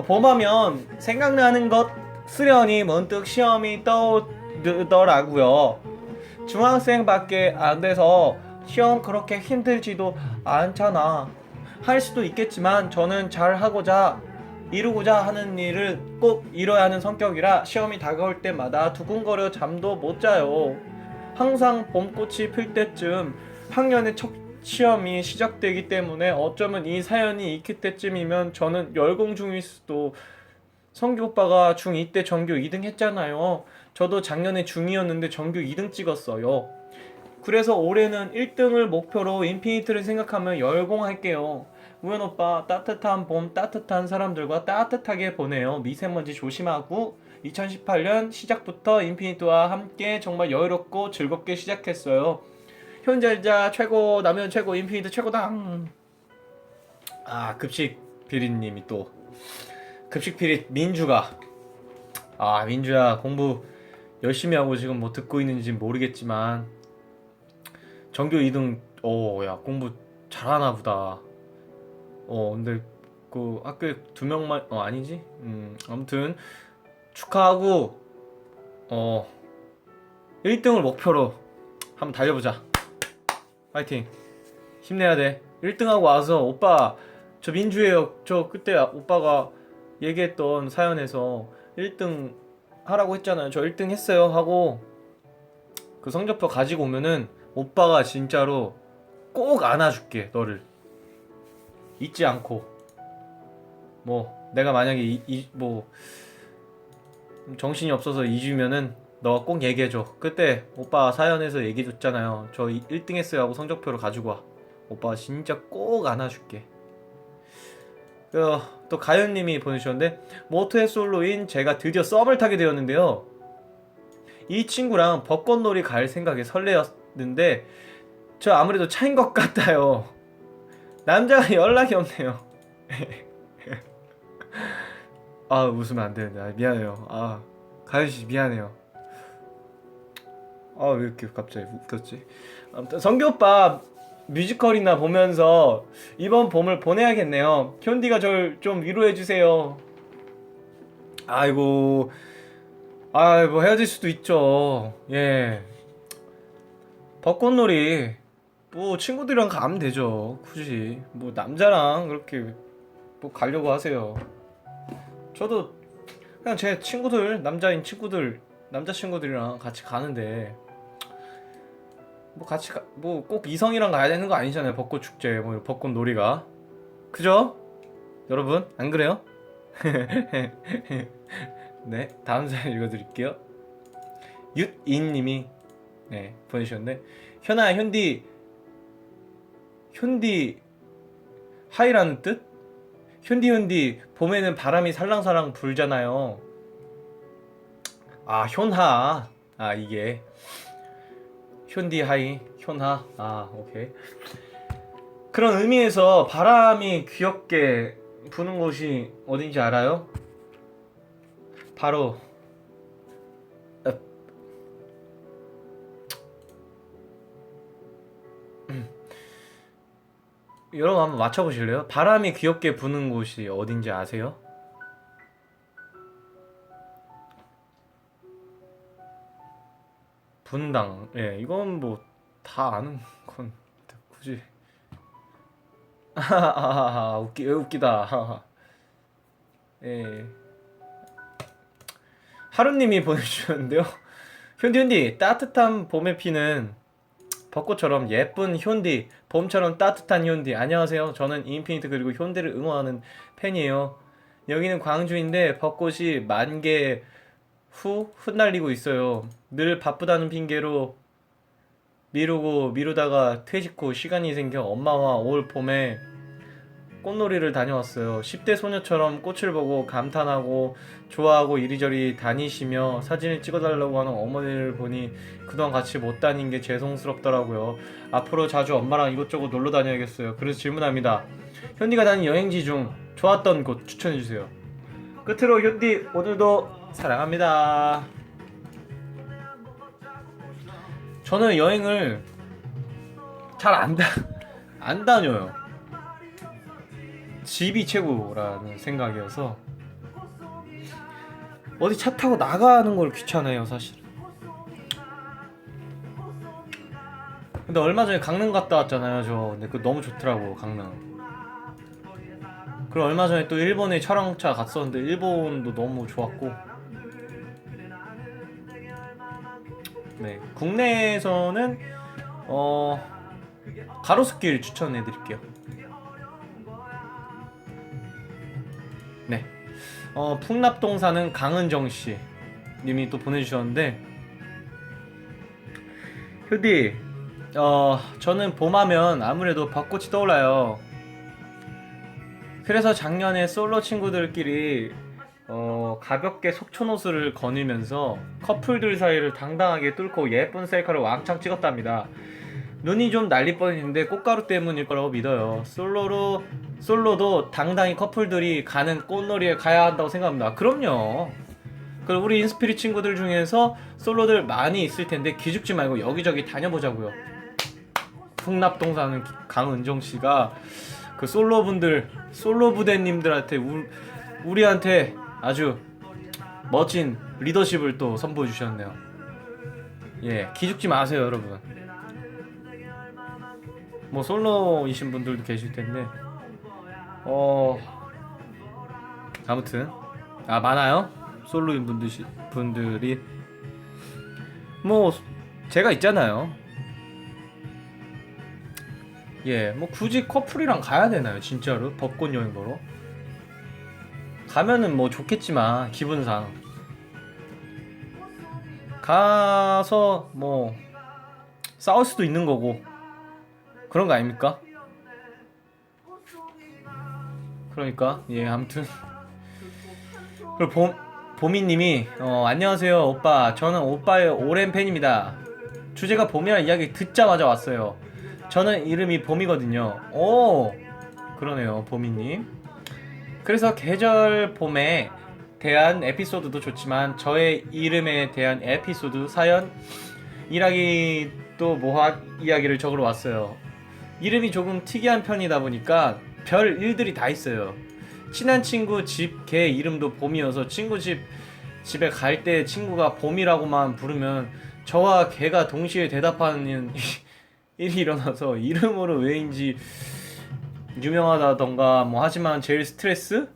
봄하면 생각나는 것 수련이 문득 시험이 떠오르더라고요. 중학생밖에 안 돼서 시험 그렇게 힘들지도 않잖아. 할 수도 있겠지만 저는 잘하고자 이루고자 하는 일을 꼭 이뤄야 하는 성격이라 시험이 다가올 때마다 두근거려 잠도 못 자요. 항상 봄꽃이 필 때쯤 학년의 첫 시험이 시작되기 때문에 어쩌면 이 사연이 익힐 때쯤이면 저는 열공 중일 수도. 성규 오빠가 중2 때 전교 2등 했잖아요. 저도 작년에 중2였는데 전교 2등 찍었어요. 그래서 올해는 1등을 목표로 인피니트를 생각하며 열공할게요. 우연 오빠 따뜻한 봄 따뜻한 사람들과 따뜻하게 보내요. 미세먼지 조심하고 2018년 시작부터 인피니트와 함께 정말 여유롭고 즐겁게 시작했어요. 현재자 최고 나면 최고 인피니트 최고다. 급식 비리님이 또 급식 비리 민주가 민주야 공부 열심히 하고 지금 뭐 듣고 있는지 모르겠지만 전교 2등 야 공부 잘하나 보다. 근데 그 학교에 2명만 아니지? 아무튼 축하하고 1등을 목표로 한번 달려보자. 파이팅. 힘내야 돼. 1등하고 와서 오빠 저 민주예요. 저 그때 오빠가 얘기했던 사연에서 1등 하라고 했잖아요. 저 1등 했어요 하고 그 성적표 가지고 오면은 오빠가 진짜로 꼭 안아줄게. 너를 잊지 않고. 뭐 내가 만약에 뭐 정신이 없어서 잊으면은 너 꼭 얘기해줘. 그때 오빠 사연에서 얘기해줬잖아요. 저 1등 했어요 하고 성적표를 가지고 와. 오빠가 진짜 꼭 안아줄게. 또 가연님이 보내주셨는데 모토의 솔로인 제가 드디어 썸을 타게 되었는데요. 이 친구랑 벚꽃놀이 갈 생각에 설레었는데 저 아무래도 차인 것 같아요. 남자가 연락이 없네요. 웃으면 안 되는데 미안해요. 가연씨 미안해요. 왜 이렇게 갑자기 웃겼지? 아무튼 성규 오빠 뮤지컬이나 보면서 이번 봄을 보내야겠네요. 현디가 절 좀 위로해주세요. 아이고 뭐 헤어질 수도 있죠. 예. 벚꽃놀이 뭐 친구들이랑 가면 되죠. 굳이 뭐 남자랑 그렇게 뭐 가려고 하세요. 저도 그냥 제 친구들 남자친구들이랑 같이 가는데 뭐 같이 뭐 꼭 이성이랑 가야 되는 거 아니잖아요. 벚꽃 축제, 뭐 벚꽃 놀이가. 그죠? 여러분 안 그래요? 네, 다음 사연 읽어드릴게요. 윷인님이 네 보내주셨는데, 현아 현디 하이라는 뜻? 현디 봄에는 바람이 살랑살랑 불잖아요. 아 현하, 아 이게 현디 하이 현하, 아 오케이. 그런 의미에서 바람이 귀엽게 부는 곳이 어딘지 알아요? 바로 여러분 한번 맞춰보실래요? 바람이 귀엽게 부는 곳이 어딘지 아세요? 분당. 예, 이건 뭐 다 아는 건 굳이. 웃기다. 예. 하루님이 보내주셨는데요. 현디 따뜻한 봄에 피는 벚꽃처럼 예쁜 현디, 봄처럼 따뜻한 현디. 안녕하세요. 저는 인피니트 그리고 현디를 응원하는 팬이에요. 여기는 광주인데 벚꽃이 만개 후 흩날리고 있어요. 늘 바쁘다는 핑계로 미루다가 퇴직 후 시간이 생겨 엄마와 올 봄에 꽃놀이를 다녀왔어요. 10대 소녀처럼 꽃을 보고 감탄하고 좋아하고 이리저리 다니시며 사진을 찍어달라고 하는 어머니를 보니 그동안 같이 못 다닌 게 죄송스럽더라고요. 앞으로 자주 엄마랑 이곳저곳 놀러 다녀야겠어요. 그래서 질문합니다. 현디가 다닌 여행지 중 좋았던 곳 추천해주세요. 끝으로 현디 오늘도 사랑합니다. 저는 여행을 잘 안 다녀요. 집이 최고라는 생각이어서 어디 차 타고 나가는 걸 귀찮아해요 사실. 근데 얼마 전에 강릉 갔다 왔잖아요 저. 근데 그거 너무 좋더라고 강릉. 그리고 얼마 전에 또 일본에 촬영차 갔었는데 일본도 너무 좋았고. 네, 국내에서는 가로수길 추천해드릴게요. 네, 풍납동 사는 강은정씨 님이 또 보내주셨는데, 휴디 저는 봄하면 아무래도 벚꽃이 떠올라요. 그래서 작년에 솔로 친구들끼리 가볍게 속촌호수를 거닐면서 커플들 사이를 당당하게 뚫고 예쁜 셀카를 왕창 찍었답니다. 눈이 좀 날릴 뻔했는데 꽃가루 때문일 거라고 믿어요. 솔로도 당당히 커플들이 가는 꽃놀이에 가야 한다고 생각합니다. 그럼요. 그럼 우리 인스피릿 친구들 중에서 솔로들 많이 있을 텐데 기죽지 말고 여기저기 다녀보자고요. 풍납동 사는 강은정 씨가 그 솔로 부대님들한테 우리한테 아주 멋진 리더십을 또 선보여 주셨네요. 예, 기죽지 마세요, 여러분. 뭐 솔로이신 분들도 계실 텐데, 아무튼 많아요. 솔로인 분들이 뭐 제가 있잖아요. 예, 뭐 굳이 커플이랑 가야 되나요, 진짜로? 벚꽃 여행 보러? 가면은 뭐 좋겠지만 기분상 가서 뭐 싸울 수도 있는 거고 그런 거 아닙니까? 그러니까 예, 아무튼 그리고 보미님이 안녕하세요 오빠, 저는 오빠의 오랜 팬입니다. 주제가 봄이라는 이야기 듣자마자 왔어요. 저는 이름이 봄이거든요. 오, 그러네요 보미님. 그래서 계절 봄에 대한 에피소드도 좋지만 저의 이름에 대한 에피소드 사연 일하기도 모아 이야기를 적으러 왔어요. 이름이 조금 특이한 편이다 보니까 별 일들이 다 있어요. 친한 친구 집 개 이름도 봄이어서 친구 집에 갈 때 친구가 봄이라고만 부르면 저와 개가 동시에 대답하는 일이 일어나서 이름으로 왜인지 유명하다던가 뭐 하지만 제일 스트레스?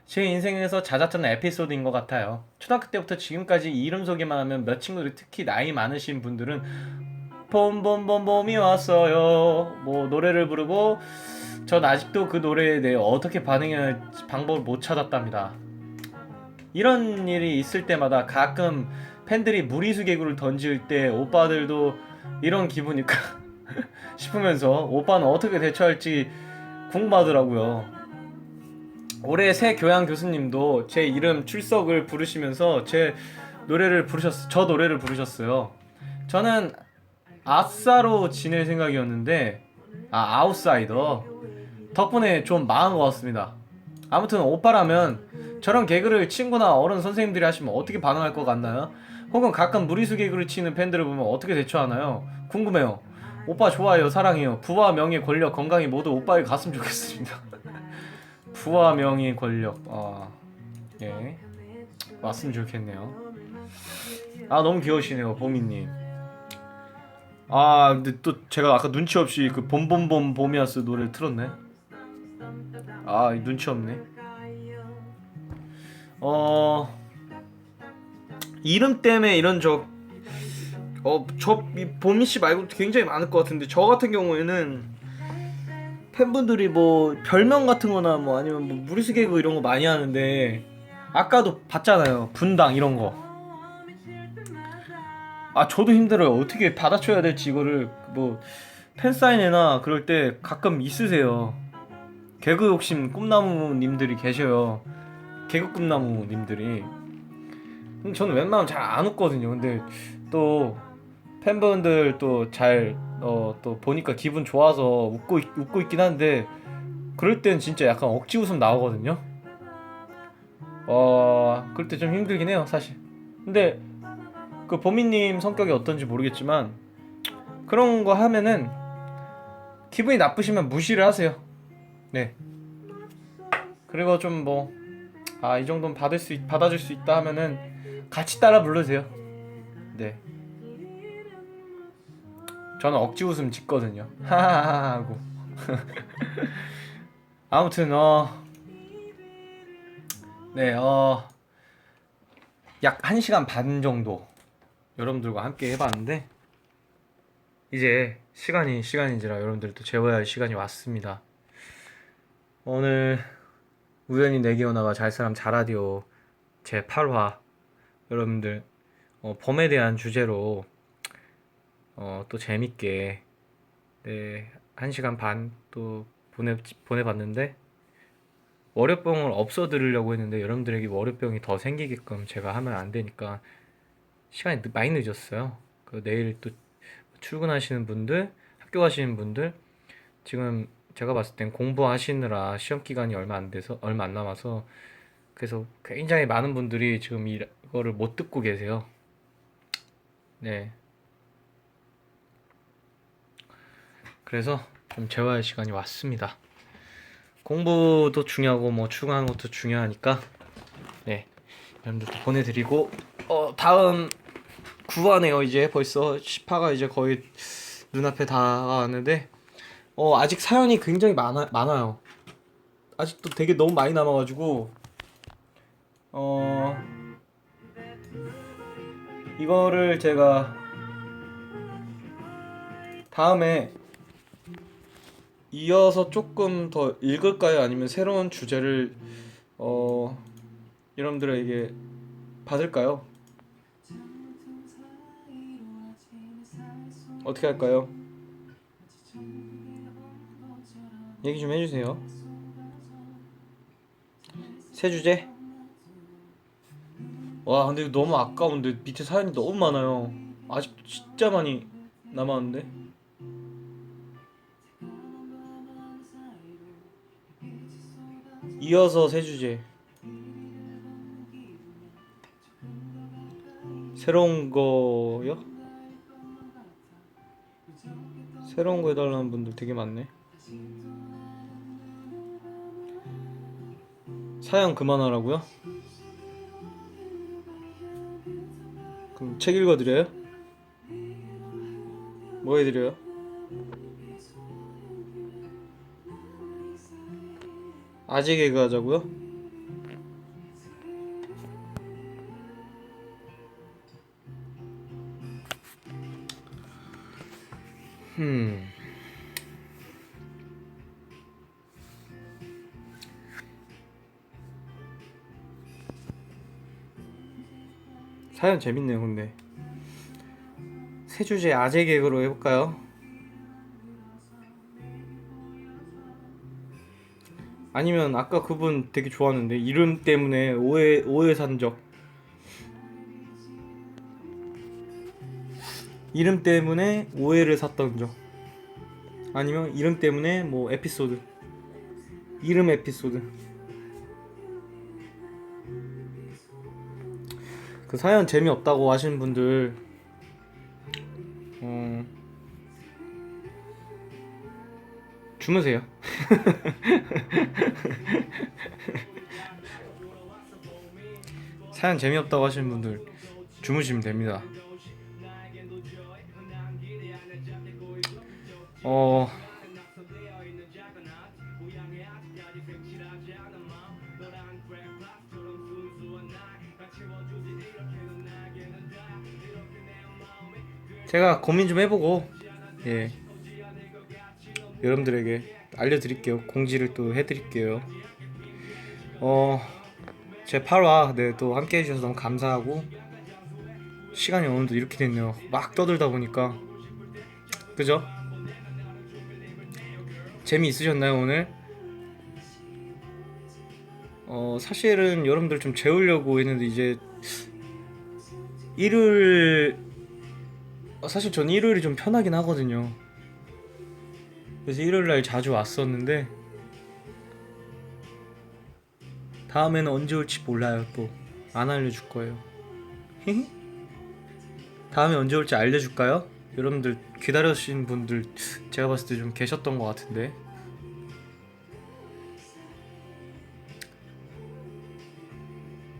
제 인생에서 잦았던 에피소드인 것 같아요. 초등학교 때부터 지금까지 이름 소개만 하면 몇 친구들이 특히 나이 많으신 분들은 봄봄봄봄이 왔어요 뭐 노래를 부르고 전 아직도 그 노래에 대해 어떻게 반응해야 할지 방법을 못 찾았답니다. 이런 일이 있을 때마다 가끔 팬들이 무리수 개구를 던질 때 오빠들도 이런 기분일까 싶으면서 오빠는 어떻게 대처할지 궁금하더라고요. 올해 새 교양 교수님도 제 이름 출석을 부르시면서 저 노래를 부르셨어요. 저는 아싸로 지낼 생각이었는데 아웃사이더 덕분에 좀 마음 고왔습니다. 아무튼 오빠라면 저런 개그를 친구나 어른 선생님들이 하시면 어떻게 반응할 것 같나요? 혹은 가끔 무리수 개그를 치는 팬들을 보면 어떻게 대처하나요? 궁금해요. 오빠 좋아해요. 사랑해요. 부와 명예 권력 건강이 모두 오빠에게 갔으면 좋겠습니다. 부와 명예 권력 예 왔으면 좋겠네요. 너무 귀여우시네요 보미님. 근데 또 제가 아까 눈치 없이 그 봄봄봄 봄이었어 노래를 틀었네. 눈치 없네. 이름 때문에 이런 보미 씨 말고 굉장히 많을 것 같은데 저 같은 경우에는 팬분들이 뭐 별명 같은 거나 뭐 아니면 뭐 무리수 개그 이런 거 많이 하는데 아까도 봤잖아요. 분당 이런 거. 저도 힘들어요. 어떻게 받아쳐야 될지 이거를 뭐 팬사인회나 그럴 때 가끔 있으세요. 개그 욕심 꿈나무님들이 계셔요. 개그 꿈나무님들이. 저는 웬만하면 잘 안 웃거든요. 근데 또 팬분들 또 잘 또 보니까 기분 좋아서 웃고 있긴 한데 그럴 땐 진짜 약간 억지 웃음 나오거든요. 그럴 때 좀 힘들긴 해요 사실. 근데 그 보미님 성격이 어떤지 모르겠지만 그런 거 하면은 기분이 나쁘시면 무시를 하세요. 네. 그리고 좀 뭐 이 정도는 받아줄 수 있다 하면은 같이 따라 부르세요. 네. 저는 억지 웃음 짓거든요. 하하하 하고. 아무튼 네, 약 1시간 반 정도 여러분들과 함께 해봤는데 이제 시간인지라 여러분들도 재워야 할 시간이 왔습니다. 오늘 우연히 내기오나가 잘사람 잘라디오 제 8화 여러분들 범에 대한 주제로 또 재밌게 1시간 반 또 보내봤는데 월요병을 없어드리려고 했는데 여러분들에게 월요병이 더 생기게끔 제가 하면 안 되니까 시간이 많이 늦었어요. 내일 또 출근하시는 분들, 학교 가시는 분들 지금 제가 봤을 땐 공부하시느라 시험 기간이 얼마 안 남아서 그래서 굉장히 많은 분들이 지금 이거를 못 듣고 계세요. 네. 그래서 좀 재워야 할 시간이 왔습니다. 공부도 중요하고 뭐 출근하는 것도 중요하니까 네 여러분들도 보내드리고 다음 9화네요. 이제 벌써 10화가 이제 거의 눈앞에 다가왔는데 아직 사연이 굉장히 많아요. 아직도 되게 너무 많이 남아가지고 이거를 제가 다음에 이어서 조금 더 읽을까요? 아니면 새로운 주제를 여러분들에게 받을까요? 어떻게 할까요? 얘기 좀 해주세요. 새 주제? 와 근데 이거 너무 아까운데 밑에 사연이 너무 많아요. 아직도 진짜 많이 남았는데 이어서 새 주제 새로운 거요? 새로운 거 해달라는 분들 되게 많네. 사연 그만하라고요? 그럼 책 읽어드려요? 뭐 해드려요? 아재 개그 하자고요? 사연 재밌네요. 근데 새 주제 아재 개그로 해볼까요? 아니면 아까 그분 되게 좋았는데 이름 때문에 오해 산 적. 이름 때문에 오해를 샀던 적. 아니면 이름 때문에 뭐 에피소드. 이름 에피소드. 그 사연 재미없다고 하시는 분들 주무세요. 사연 재미없다고 하시는 분들 주무시면 됩니다. 제가 고민 좀 해보고 여러분들에게 알려드릴게요. 공지를 또 해드릴게요. 제 8화 또 함께 해주셔서 너무 감사하고, 시간이 오늘도 이렇게 됐네요. 막 떠들다 보니까. 그죠? 재미있으셨나요 오늘? 사실은 여러분들 좀 재우려고 했는데 이제 일요일, 사실 전 일요일이 좀 편하긴 하거든요. 그래서 일요일날 자주 왔었는데 다음에는 언제 올지 몰라요. 또 안 알려줄 거예요. 다음에 언제 올지 알려줄까요? 여러분들 기다려주신 분들 제가 봤을 때 좀 계셨던 것 같은데.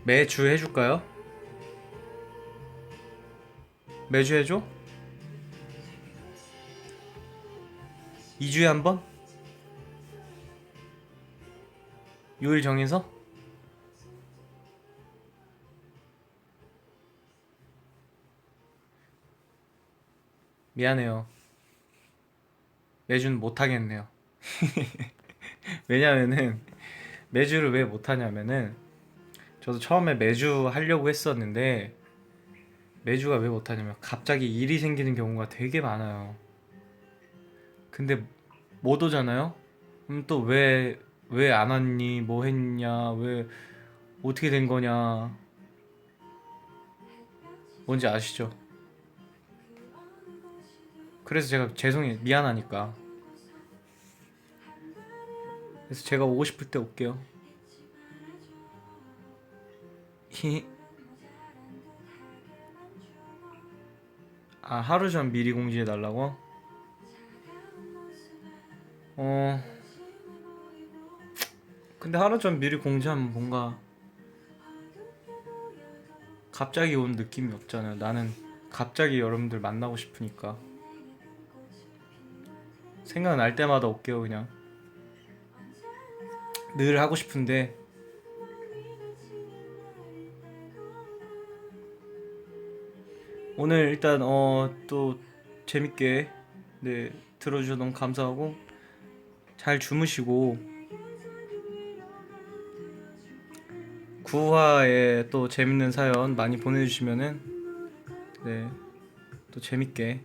매주 해줄까요? 매주 해줘? 2주에 한 번? 요일 정해서? 미안해요. 매주는 못하겠네요. 왜냐면은 매주를 왜 못하냐면은 저도 처음에 매주 하려고 했었는데 매주가 왜 못하냐면 갑자기 일이 생기는 경우가 되게 많아요. 근데 못 오잖아요? 그럼 또 왜 안 왔니? 뭐 했냐? 왜 어떻게 된 거냐? 뭔지 아시죠? 그래서 제가 미안하니까. 그래서 제가 오고 싶을 때 올게요. 하루 전 미리 공지해 달라고? 근데 하루 전 미리 공지하면 뭔가 갑자기 온 느낌이 없잖아요. 나는 갑자기 여러분들 만나고 싶으니까 생각날 때마다 올게요. 그냥 늘 하고 싶은데 오늘 일단 또 재밌게 들어주셔서 너무 감사하고 잘 주무시고 9화에 또 재밌는 사연 많이 보내주시면은 또 재밌게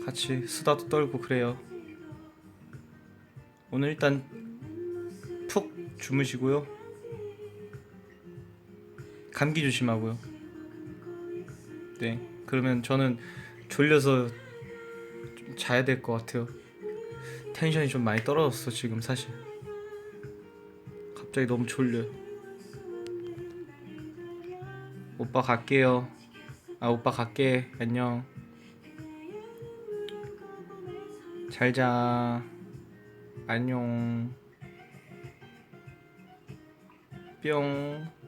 같이 수다도 떨고 그래요. 오늘 일단 푹 주무시고요. 감기 조심하고요. 그러면 저는 졸려서 좀 자야 될 것 같아요. 텐션이 좀 많이 떨어졌어 지금 사실. 갑자기 너무 졸려요. 오빠 갈게요. 오빠 갈게. 안녕. 잘 자. 안녕. 뿅.